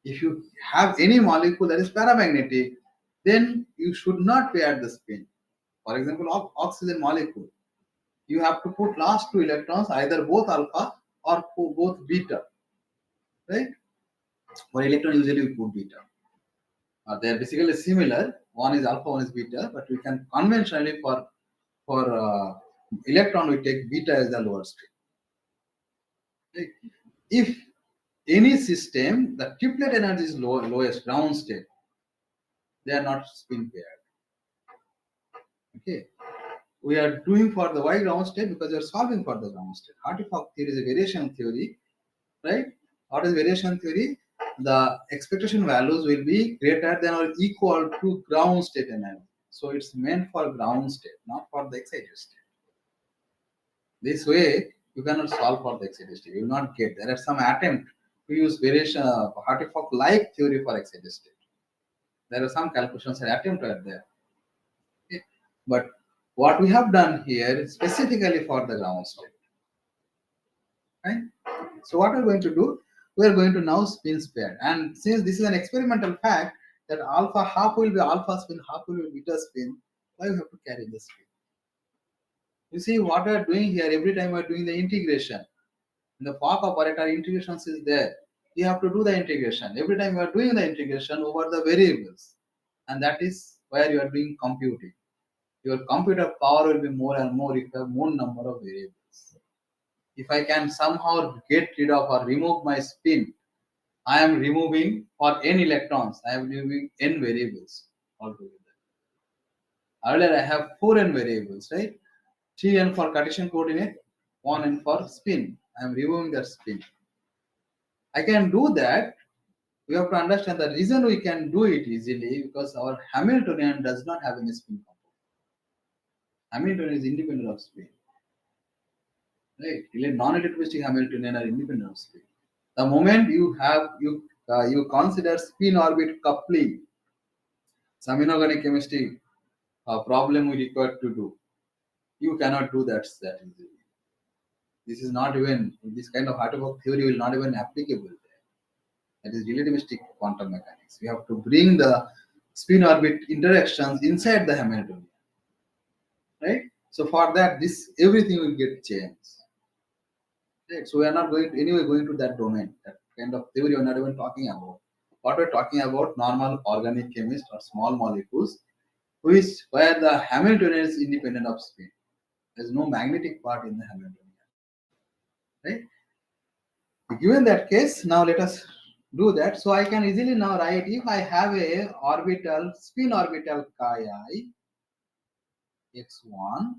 If you have any molecule that is paramagnetic, then you should not pair the spin. For example, oxygen molecule, you have to put last two electrons, either both alpha or both beta, right? For electron, usually we put beta. They are basically similar. One is alpha, one is beta, but we can conventionally for electron we take beta as the lower state. Right? If any system the triplet energy is lowest ground state, they are not spin paired. Okay, we are doing for the Y ground state because we are solving for the ground state. Hartree-Fock theory is a variation theory, right? What is variation theory? The expectation values will be greater than or equal to ground state energy. So it's meant for ground state, not for the excited state. This way, you cannot solve for the excited state. You will not get. There are some attempt to use variation Hartree-Fock like theory for excited state. There are some calculations and attempt are there. Okay. But what we have done here is specifically for the ground state. Right? So what we're going to do, we are going to now spin paired. And since this is an experimental fact that alpha half will be alpha spin, half will be beta spin, why we have to carry the spin? You see what we are doing here, every time we are doing the integration. In the Fock operator, integrations is there. You have to do the integration. Every time you are doing the integration over the variables. And that is where you are doing computing. Your computer power will be more and more if you have more number of variables. If I can somehow get rid of or remove my spin, I am removing for n electrons, I am removing n variables altogether. Earlier I have 4n variables, right? 3n for Cartesian coordinate, 1n for spin. I am removing that spin. I can do that. We have to understand the reason we can do it easily because our Hamiltonian does not have any spin component. Hamiltonian is independent of spin. Right? Non-relativistic Hamiltonian are independent of spin. The moment you consider spin orbit coupling, some inorganic chemistry problem we require to do, you cannot do that easily. This is not even, this kind of Hartree-Fock theory will not even applicable there. That is relativistic quantum mechanics. We have to bring the spin orbit interactions inside the Hamiltonian, right? So for that, this everything will get changed. Right? So we are not going to that domain. That kind of theory we are not even talking about. What we're talking about, normal organic chemist or small molecules, where the Hamiltonian is independent of spin. There's no magnetic part in the Hamiltonian. Right? Given that case, now let us do that. So I can easily now write, if I have a spin orbital chi I x1,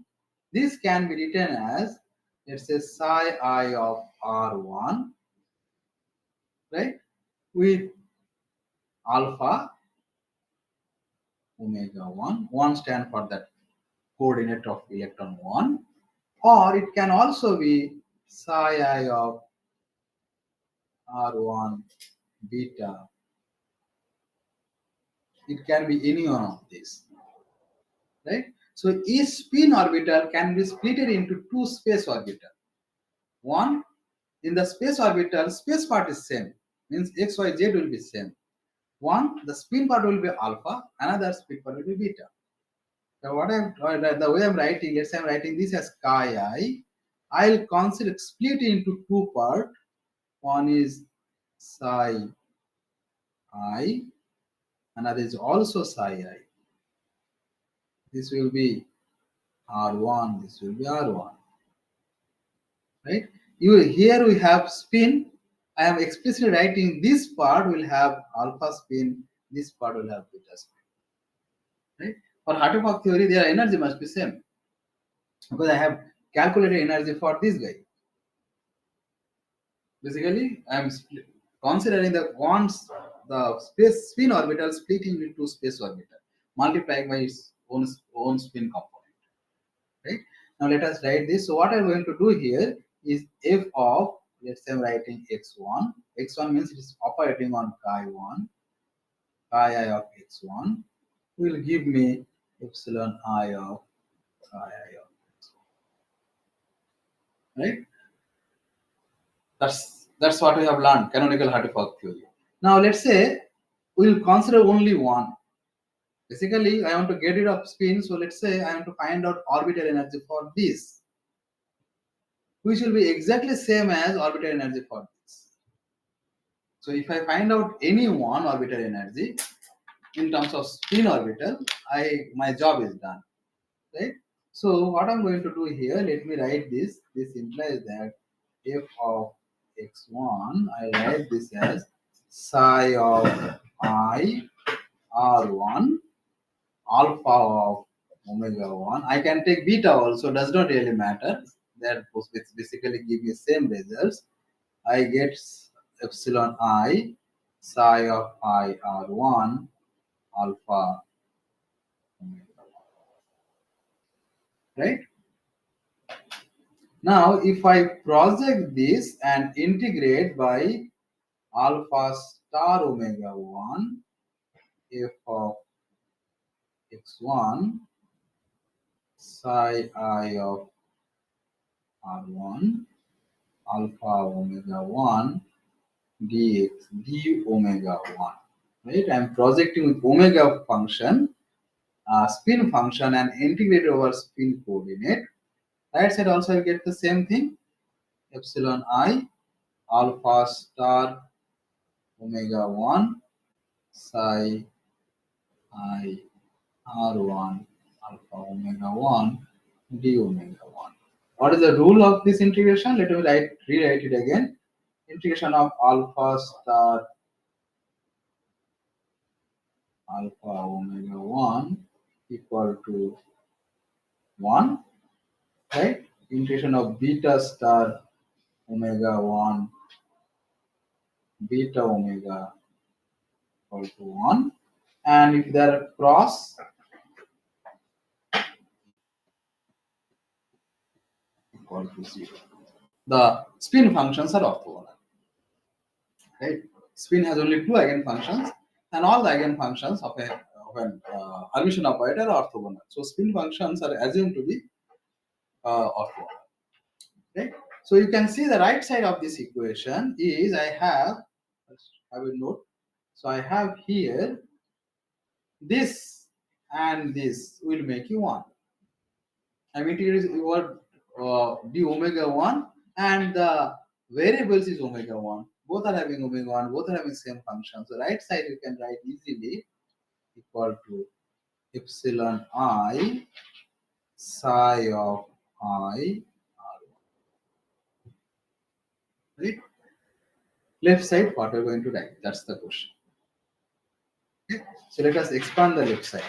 this can be written as, let's say, psi I of R1, right, with alpha omega 1 stand for that coordinate of electron 1, or it can also be psi I of R1 beta. It can be any one of these, right? So each spin orbital can be split into two space orbitals. One, in the space orbital, space part is same, means x, y, z will be same. One, the spin part will be alpha, another spin part will be beta. So the way I'm writing, let's say I'm writing this as chi I. I'll consider split into two parts. One is psi I, another is also psi I. This will be R1, this will be R1. Right? Here we have spin. I am explicitly writing this part will have alpha spin, this part will have beta spin. Right? For Hartree-Fock theory, their energy must be same because I have calculated energy for this guy. Basically, I am considering the space spin orbital splitting into space orbital, multiplying by its own spin component. Right? Now let us write this. So what I'm going to do here is f of, let's say I'm writing x1. x1 means it is operating on chi1. Chi I of x1 will give me epsilon I of chi I of x1. Right? That's That's what we have learned, canonical Hartree-Fock theory. Now let's say we will consider only one. Basically, I want to get rid of spin, so let's say I want to find out orbital energy for this, which will be exactly same as orbital energy for this. So if I find out any one orbital energy in terms of spin orbital, my job is done, right? So what I'm going to do here, let me write this. This implies that f of x1, I write this as psi of I r1 alpha of omega 1. I can take beta also, does not really matter. That basically give me same results. I get epsilon I psi of I r1 alpha omega 1. Right? Now, if I project this and integrate by alpha star omega 1 f of x1 psi I of r1 alpha omega 1 dx d omega 1, right? I'm projecting with omega function, spin function, and integrate over spin coordinate. Right side also I get the same thing, epsilon I alpha star omega 1 psi I r1 alpha omega 1 d omega 1. What is the rule of this integration? Let me rewrite it again. Integration of alpha star alpha omega 1 equal to 1, right? Integration of beta star omega 1 beta omega equal to 1, and if they are cross equal to 0. The spin functions are orthogonal, right? Spin has only two eigenfunctions, and all the eigenfunctions of an Hermitian operator are orthogonal. So spin functions are assumed to be orthogonal, right? So you can see the right side of this equation is I have a note. So I have here this and this will make you 1. I mean, it is your d omega 1 and the variables is omega 1. Both are having omega 1, both are having same function. So right side you can write easily equal to epsilon I psi of I r1. Right? Left side, what we're going to write? That's the question. Okay? So let us expand the left side.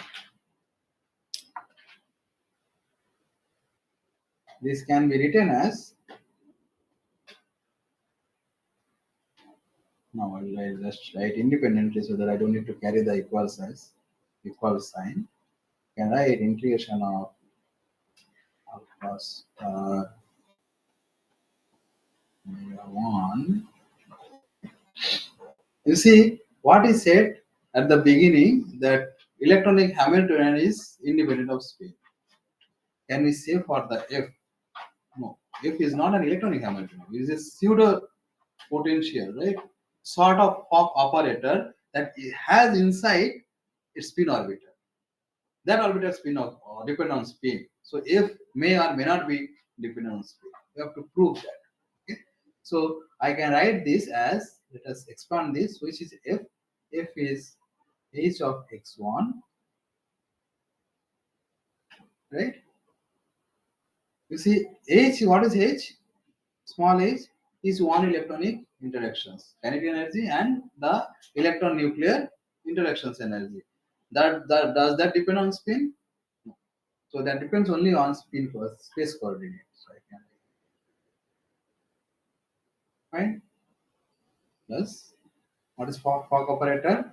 This can be written as, now I'll just write independently so that I don't need to carry the equal sign. Can write integration of alpha star omega 1. You see what is said at the beginning, that electronic Hamiltonian is independent of spin. Can we say for the F? No, F is not an electronic Hamiltonian. It is a pseudo potential, right? Sort of Fock operator that has inside its spin orbital. That orbital spin depend on spin. So F may or may not be dependent on spin. We have to prove that. Okay? So I can write this as, let us expand this, which is F. F is h of x1, right? You see h, what is h? Small h is one electronic interactions, kinetic energy, and the electron nuclear interactions energy. That does that depend on spin? No. So that depends only on spin first, space coordinate. So I can find plus what is Fock operator?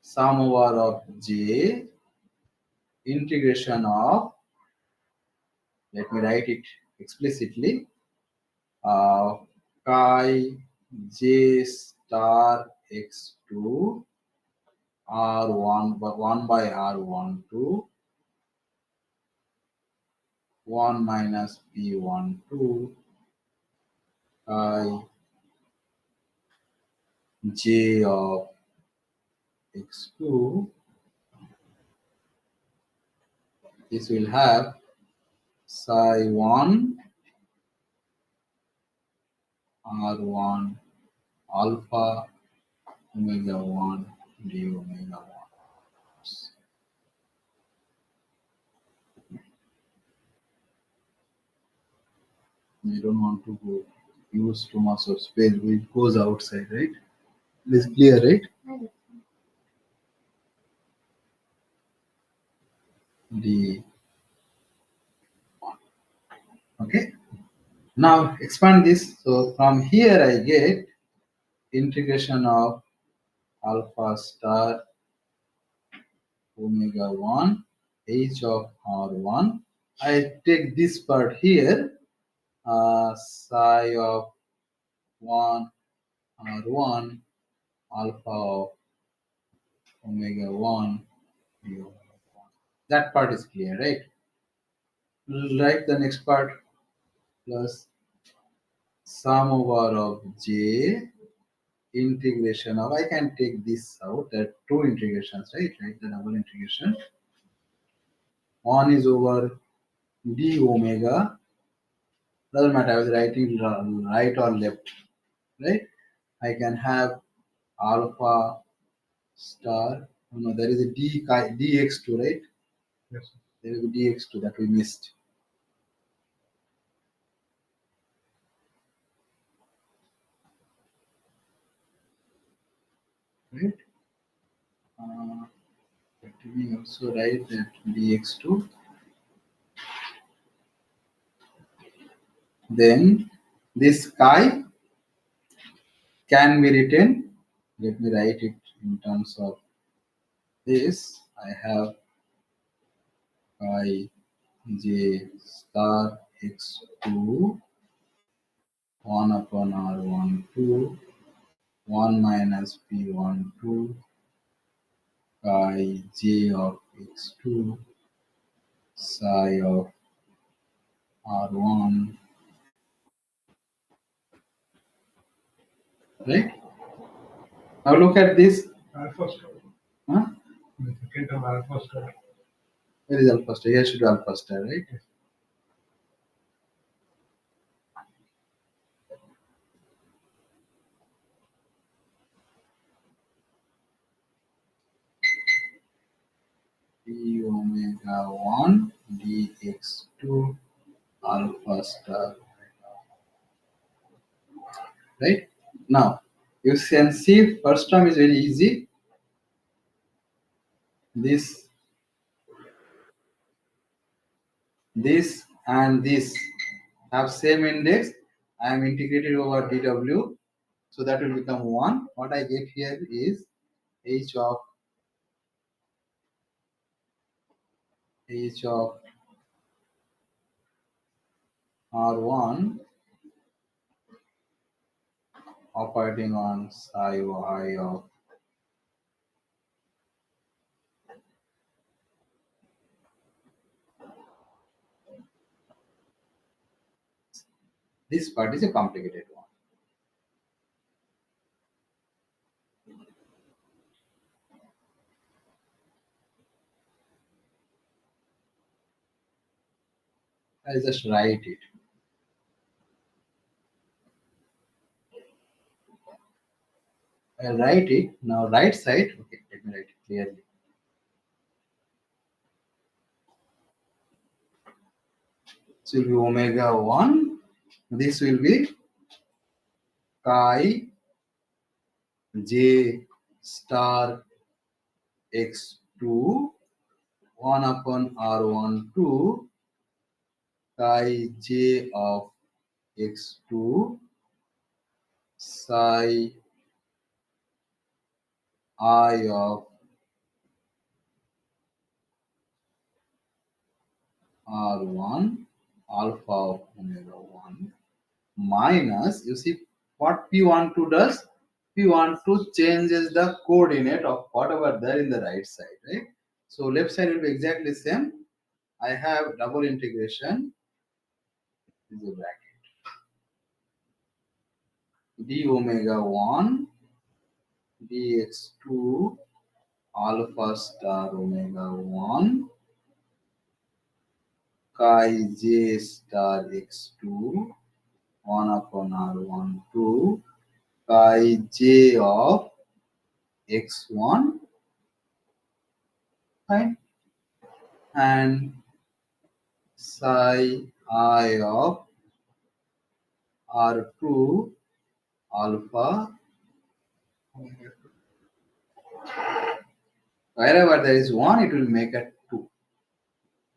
Sum over of j integration of, let me write it explicitly, chi j star x2 r1 by r1 to 1 minus p1 2 chi j of x2, this will have psi 1 r1 alpha omega 1 d omega 1. We don't want to go use too much of space. It goes outside, right? It is clear, right? D. Okay. Now expand this. So from here I get integration of alpha star omega 1 h of r1. I take this part here, psi of 1 r1 alpha of omega 1 d omega 1. That part is clear, right? Write the next part plus sum over of j integration of, I can take this out, there are two integrations, right? Like the double integration. One is over d omega, doesn't matter I was writing right or left, right? I can have alpha star, oh no, there is a dx2, right? Yes. There is a dx2 that we missed. Right? Let me also write that dx2. Then this chi can be written, let me write it in terms of this. I have chi j star x2 1 upon r1 2 1 minus p1 2 chi j of x2 psi of r1, right? Now look at this. Alpha star. Huh? The second term alpha star. Where is alpha star? Here should be alpha star, right? Yes. d omega 1 dx2 alpha star. Right? Now, you can see first term is very easy. This and this have same index. I am integrated over dw, so that will become 1. What I get here is h of r1 operating on psi y of this part is a complicated one. I just write it. I write it now. Right side. Okay, let me write it clearly. So will be omega 1. This will be chi j star x2 1 upon r1 2 chi j of x2 psi I of r1 alpha of omega 1 minus, you see what P12 does? P12 changes the coordinate of whatever there in the right side, right? So left side will be exactly same. I have double integration, this is a bracket, d omega 1 dx2 alpha star omega 1 chi j star x2 1 upon r1 2 chi j of x1, right, and psi I of r2 alpha. Wherever there is 1, it will make a 2,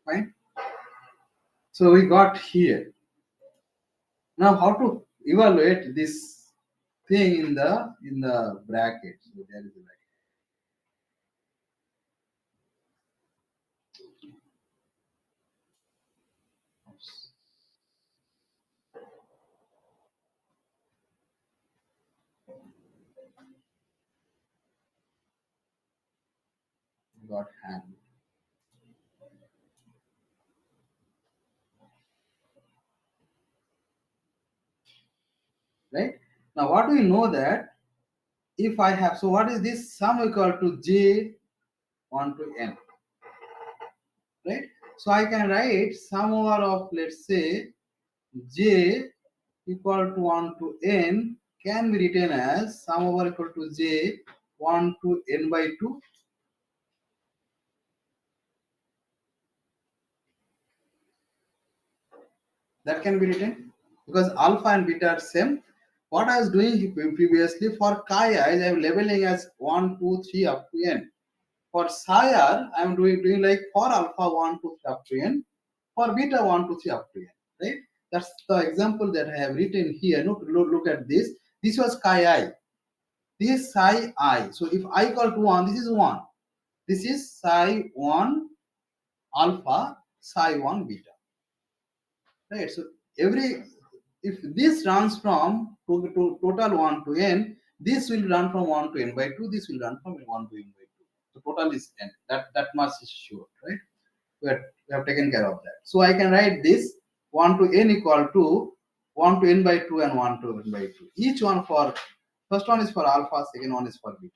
right? So we got here. Now how to evaluate this thing in the bracket? So there is a bracket. Oops. Got hand. Right? Now what do we know that if I have, so what is this sum equal to j1 to n, right? So I can write sum over of, let's say, j equal to 1 to n can be written as sum over equal to j 1 to n by 2. That can be written because alpha and beta are same. What I was doing previously for chi I am labeling as 1, 2, 3 up to n. For psi r, I am doing like for alpha 1, 2, 3 up to n, for beta 1, 2, 3 up to n, right? That's the example that I have written here. Look at this. This was chi I. This is psi I. So if I equal to 1, this is 1. This is psi 1 alpha, psi 1 beta, right? So if this runs from total 1 to n, this will run from 1 to n by 2, this will run from 1 to n by 2. So total is n. That much is sure, right? We have taken care of that. So I can write this 1 to n equal to 1 to n by 2 and 1 to n by 2. Each one for, first one is for alpha, second one is for beta,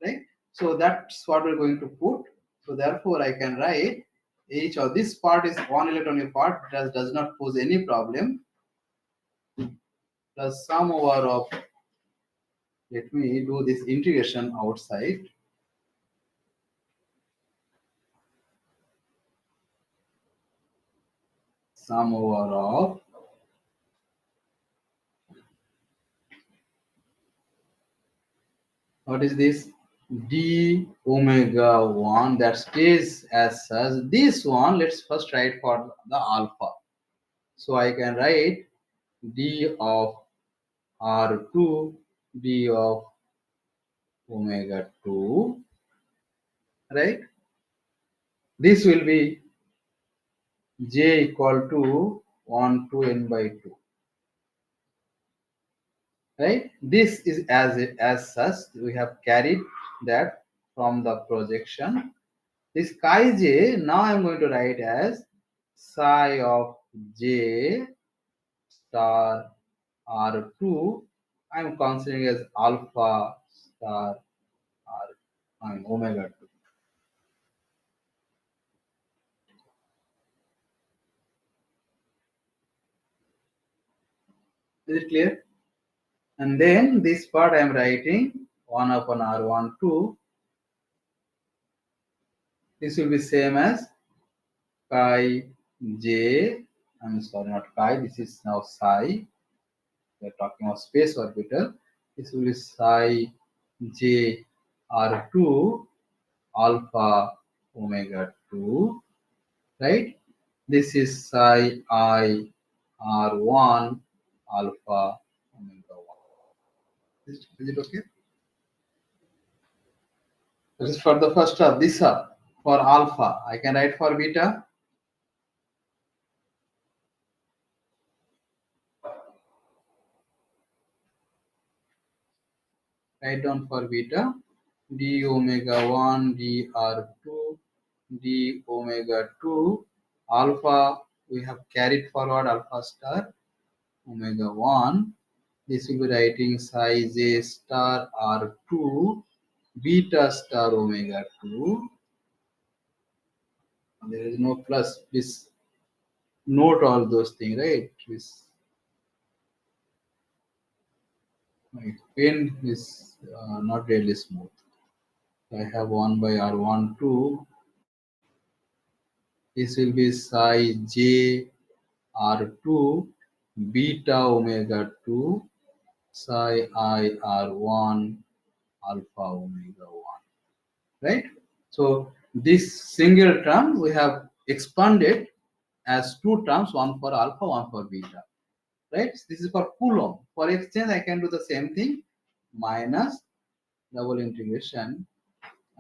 right? So that's what we're going to put. So therefore I can write each of this part is 1 electronic part, does not pose any problem, plus sum over of, let me do this integration outside, sum over of what is this, d omega 1 that stays as such. This one let's first write for the alpha. So I can write d of r2 d of omega 2, right? This will be j equal to 1 to n by 2, right? This is as such we have carried that from the projection. This chi j now I'm going to write as psi of j star r2. I'm considering as alpha star r, I mean omega 2. Is it clear? And then this part I am writing 1 upon r1 2. This will be same as chi j. I'm sorry, not chi. This is now psi. We are talking of space orbital. This will be psi j r2 alpha omega 2, right? This is psi I r1 alpha omega 1. Is it okay? This is for the first term. This for alpha. I can write for beta. Write down for beta. D omega 1 d r2 d omega 2 alpha we have carried forward alpha star omega 1. this will be writing psi j star r2 beta star omega 2. There is no plus. Please note all those things, right? Please. My pen is not really smooth. I have 1 by r1 2. This will be psi j r2 beta omega 2 psi I r1 alpha omega 1, right? So this single term we have expanded as two terms, one for alpha, one for beta, right? This is for Coulomb. For exchange, I can do the same thing, minus double integration.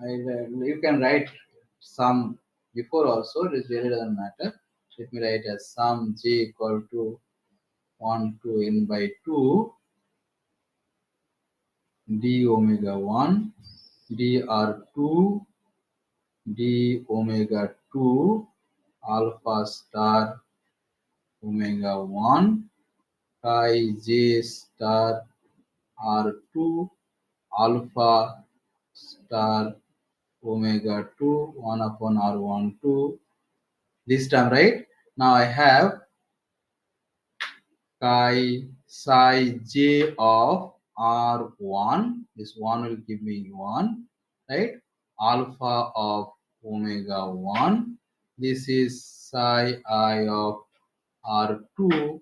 You can write sum before also, it really doesn't matter. Let me write as sum j equal to 1 to n by 2 d omega 1 dr2 d omega 2 alpha star omega 1 chi j star r2 alpha star omega 2 1 upon r1 2. This time, right? Now I have chi psi j of r1. This one will give me 1, right? Alpha of omega 1. This is psi I of r2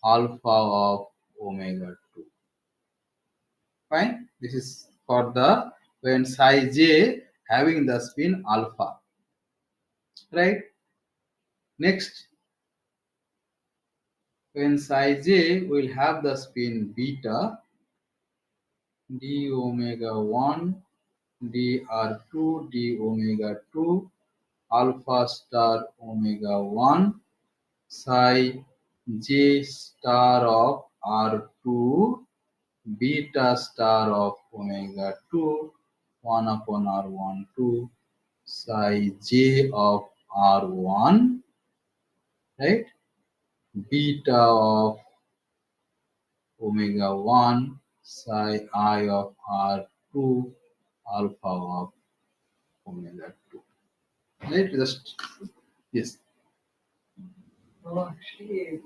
alpha of omega 2. Fine. This is for the when psi j having the spin alpha, right? Next, when psi j will have the spin beta, d omega 1 dr2 d omega 2 alpha star omega 1 psi j star of r2 beta star of omega 2 1 upon r1 2 psi j of r1, right? Beta of omega 1 psi I of r2 alpha of omega 2, right? Just yes. Oh, actually,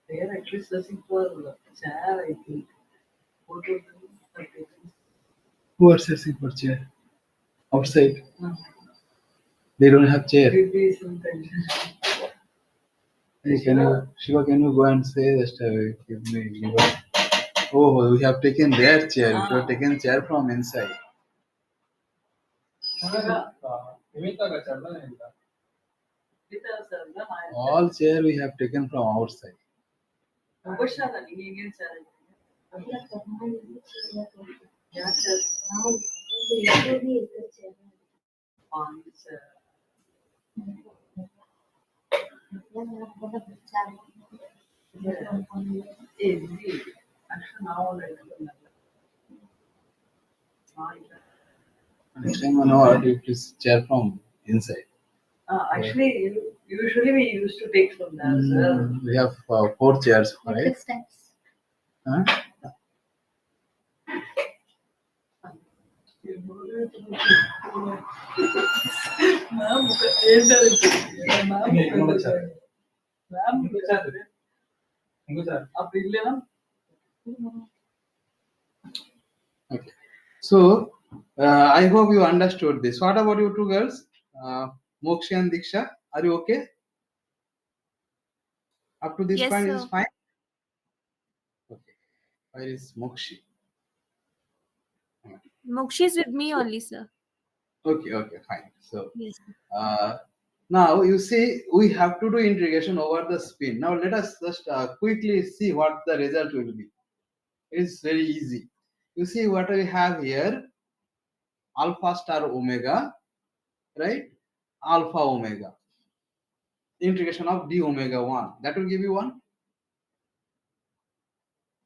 they are actually searching for chair, I think. Both of them are taken. Who are searching for chair outside? No. They don't have chair. Could be some tension. Hey, Shiva, can you go and say just give me Shiva? Oh, we have taken their chair. We have taken chair from inside. All chair we have taken from outside. Ubashana, Indian chair. Yeah, chair. On chair. Actually, now like Next time I know how to use chair from inside. actually, usually we used to take from there. So. We have 4 chairs, right? Huh? Okay. So I hope you understood this. What about you two girls? Mokshi and Diksha, are you okay? Up to this Yes, point, sir. is fine. Okay. Where is Mokshi? Mokshi is with me only, sir. Okay, fine. So Yes. now you see we have to do integration over the spin. Now let us just quickly see what the result will be. It's very easy. You see what we have here, alpha star omega, right? Alpha omega. Integration of d omega 1. That will give you 1,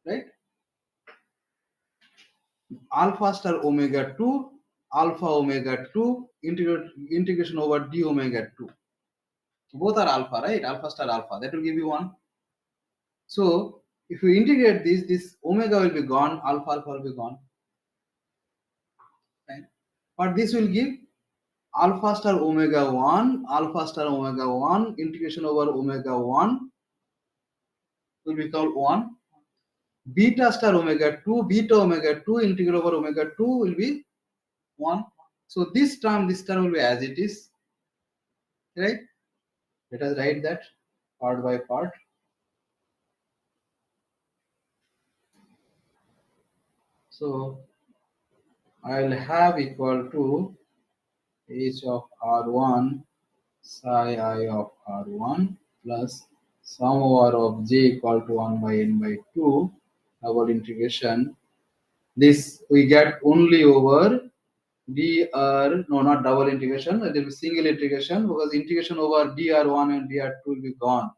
right? Alpha star omega 2, alpha omega 2, integration over d omega 2. Both are alpha, right? Alpha star alpha. That will give you 1. So if you integrate this omega will be gone, alpha will be gone. Right? But this will give alpha star omega 1, alpha star omega 1, integration over omega 1 will be called 1. Beta star omega 2, beta omega 2, integral over omega 2 will be 1. So this term will be as it is. Right? Let us write that part by part. So I'll have equal to h of r1 psi I of r1 plus sum over of j equal to 1 by n by 2 double integration. This we get only over dr, no, not double integration, it will be single integration because integration over dr1 and dr2 will be gone.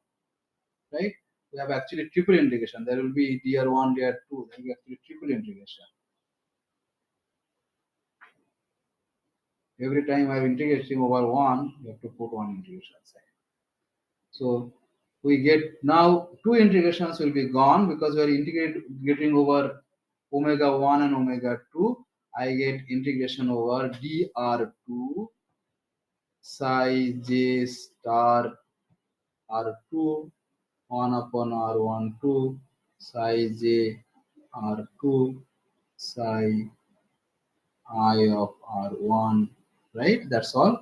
Right? We have actually triple integration. There will be dr1, dr2, there will be actually triple integration. Every time I am integrating over 1, you have to put one integration side. So we get now two integrations will be gone because we are integrating over omega 1 and omega 2. I get integration over dr2 psi j star r2 1 upon r1 2 psi j r2 psi I of r1. Right? That's all.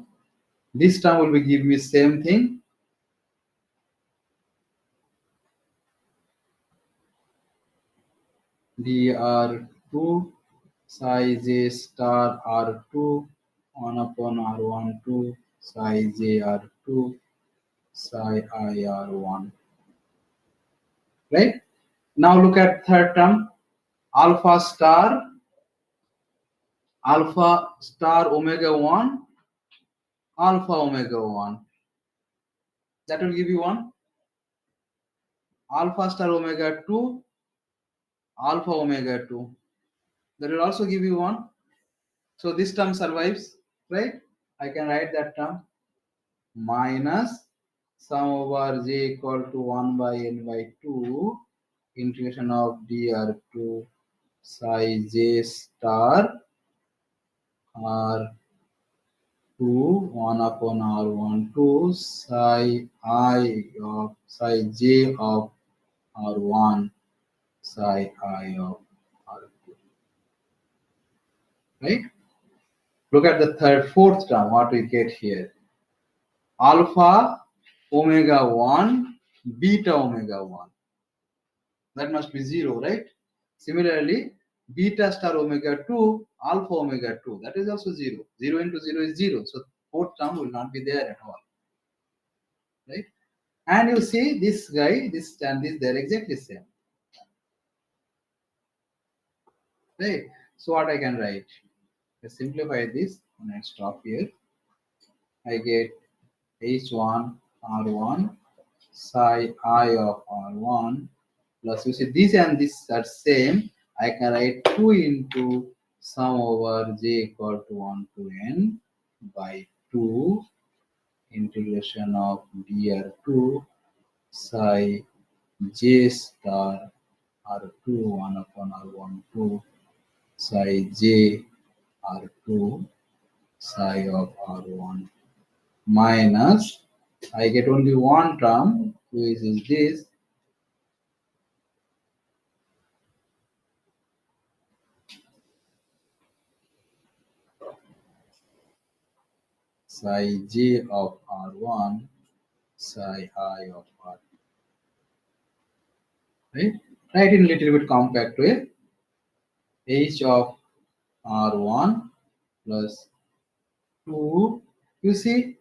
This term will be give me same thing. dr2 psi j star r2 1 upon r1 2 psi j r2 psi I r1. Right? Now look at third term, alpha star omega 1 alpha omega 1. That will give you 1. Alpha star omega 2 alpha omega 2. That will also give you 1. So this term survives, right? I can write that term minus sum over j equal to 1 by n by 2 integration of dr2 psi j star r2 1 upon r1 2 psi I of psi j of r1 psi I of r2. Right? Look at the fourth term, what we get here. Alpha omega 1 beta omega 1. That must be 0, right? Similarly, beta star omega 2 alpha omega 2, that is also 0. 0 into 0 is 0. So fourth term will not be there at all. Right? And you see this guy, this and this, they are exactly same. Right? So what I can write? Let's simplify this and I stop here. I get h1 r1 psi I of r1 plus, you see this and this are same. I can write 2 into sum over j equal to 1 to n by 2 integration of dr2 psi j star r2 1 upon r1 2 psi j r2 psi of r1 minus, I get only one term, which is this psi j of r1 psi I of r2. Right? Write in a little bit compact way. H of r1 plus 2. You see,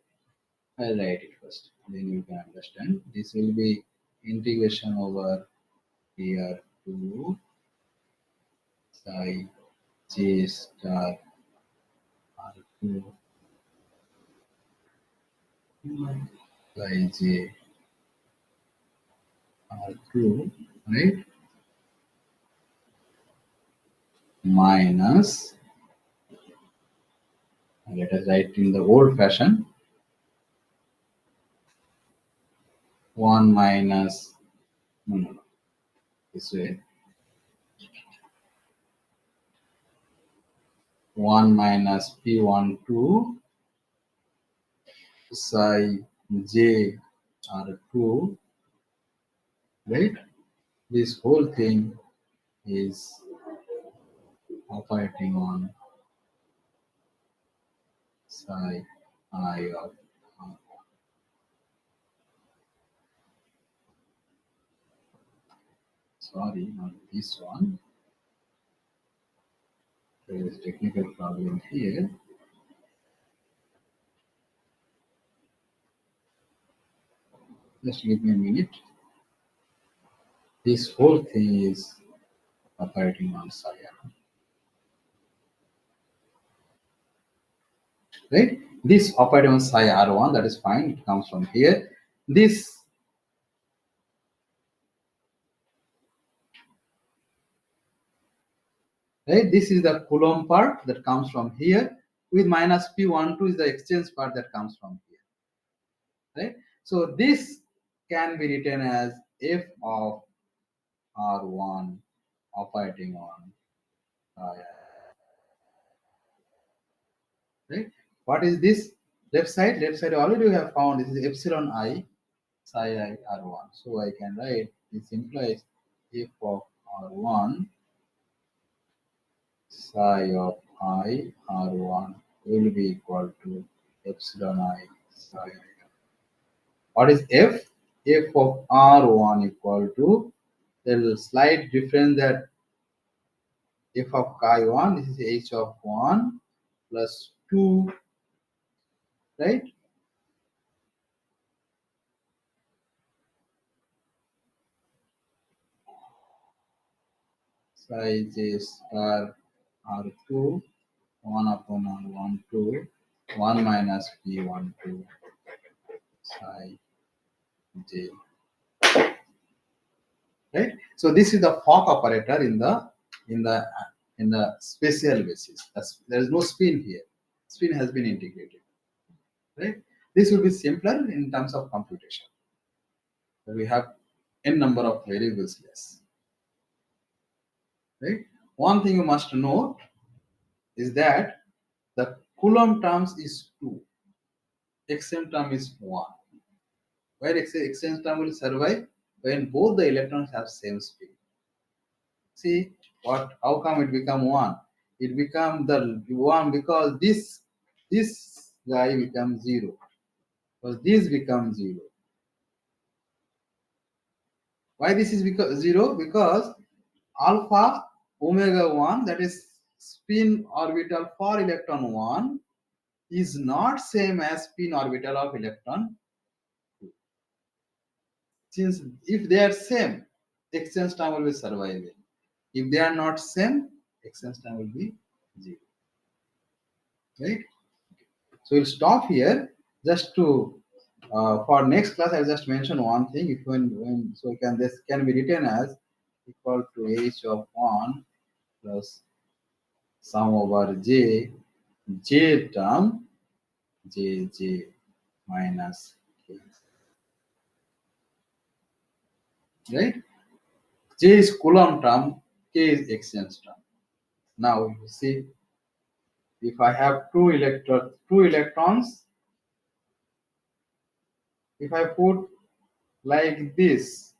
I'll write it first, then you can understand. This will be integration over here 2 psi j star r2 psi j r2, right? Minus, let us write in the old fashion, 1 minus, no, this way. 1 minus P12 psi j R2, right? This whole thing is operating on psi I of R. Sorry, not this one. There is a technical problem here. Just give me a minute. This whole thing is operating on psi R. Right? This operating on psi R1, that is fine, it comes from here. This right, this is the Coulomb part that comes from here, with minus P12 is the exchange part that comes from here. Right? So this can be written as f of R1 operating on psi. Right? What is this? Left side already we have found this is epsilon I psi I R1. So I can write this implies f of R1 psi of I R1 will be equal to epsilon I psi I. What is f? F of R1 equal to, there is a slight difference that f of chi1, this is h of 1 plus 2, right? Psi j star R2 1 upon R1 2 1 minus P12 psi j. Right? So this is the Fock operator in the spatial basis. There is no spin here. Spin has been integrated. Right? This will be simpler in terms of computation. So we have n number of variables less. Right? One thing you must note is that the Coulomb terms is 2, exchange term is 1. Where exchange term will survive? When both the electrons have same spin. See how come it become 1? It become the 1 because this guy becomes 0. Because this becomes 0. Why this is because 0? Because alpha omega 1, that is spin orbital for electron 1, is not same as spin orbital of electron 2. Since if they are same, exchange time will be surviving. If they are not same, exchange time will be 0. Right? So we'll stop here just to for next class. I just mention one thing. If when so this can be written as equal to h of 1 plus sum over j term j minus k. Right? J is Coulomb term, k is exchange term. Now you see, if I have two electrons, if I put like this,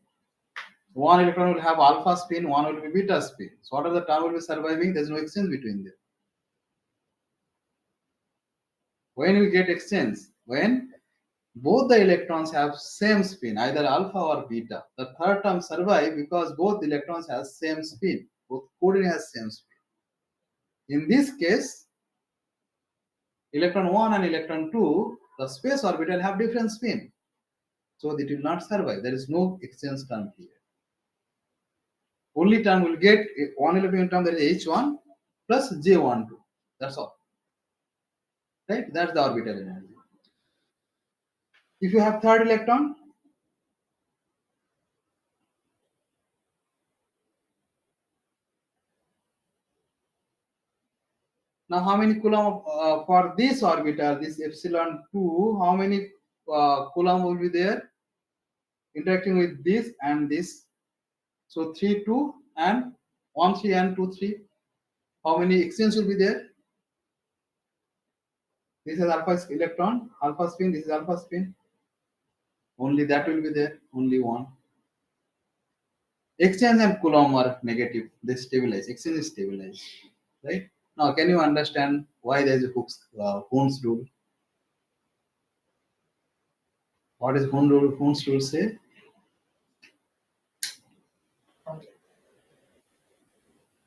one electron will have alpha spin, one will be beta spin. So what are the term will be surviving? There is no exchange between them. When we get exchange? When both the electrons have same spin, either alpha or beta. The third term survive because both electrons have same spin. Both coding has same spin. In this case, electron 1 and electron 2, the space orbital have different spin. So it will not survive. There is no exchange term here. Only term will get one electron term, that is H1 plus J12. That's all. Right? That's the orbital energy. If you have third electron, now how many Coulomb for this orbital, this epsilon 2, how many Coulomb will be there interacting with this and this? So 3, 2 and 1, 3 and 2, 3. How many exchanges will be there? This is alpha electron, alpha spin, this is alpha spin. Only that will be there, only one. Exchange and Coulomb are negative, they stabilize, exchange is stabilized. Right? Now, can you understand why there is a Hund's rule? What is Hund's rule say?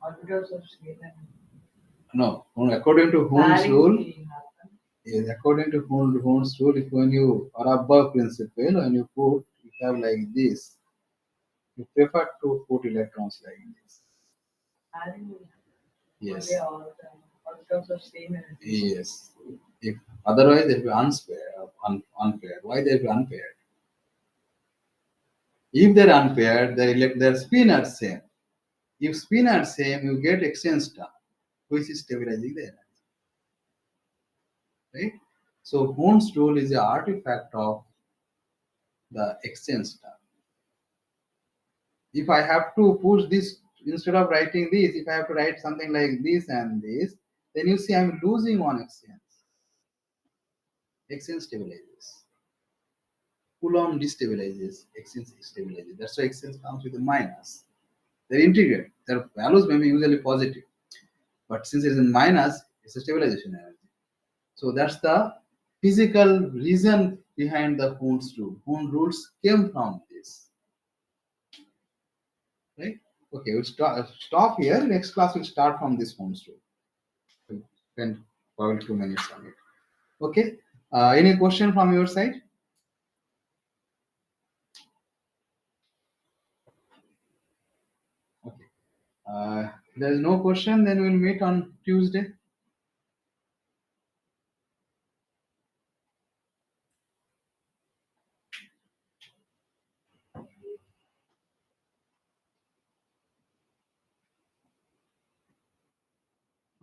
Orbitals of state and No, according to Hund's varying rule, heating happen. yes, according to Hund's rule, if when you are above principle, when you put, you have like this, you prefer to put electrons like this. Varying Yes. only all the time. Orbitals of same energy. Yes. If otherwise there will be unpaired. Why there will be unpaired? If they're unpaired, their spin are same. If spin are same, you get exchange term, which is stabilizing the energy. Right? So Hund's rule is an artifact of the exchange term. If I have to push this, instead of writing this, if I have to write something like this and this, then you see I'm losing one exchange. Exchange stabilizes. Coulomb destabilizes, exchange stabilizes. That's why exchange comes with a minus. They're integrated. Their values may be usually positive, but since it is in minus, it's a stabilization energy. So that's the physical reason behind the Hund's rule. Hund's rules came from this. Right? Okay, we'll stop here. Next class will start from this Hund's rule. We'll spend probably 2 minutes on it. Okay. Any question from your side? Okay. There is no question, then we'll meet on Tuesday.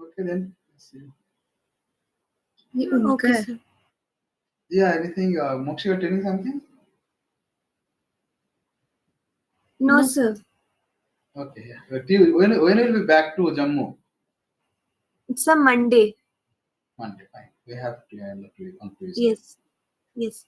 Okay, then. Let's see. Okay, sir. Yeah, anything? Moksha, you're telling something? No, sir. Okay. Yeah. When will we be back to Jammu? It's a Monday. Monday. Fine. We have to end on Tuesday. Yes. Yes.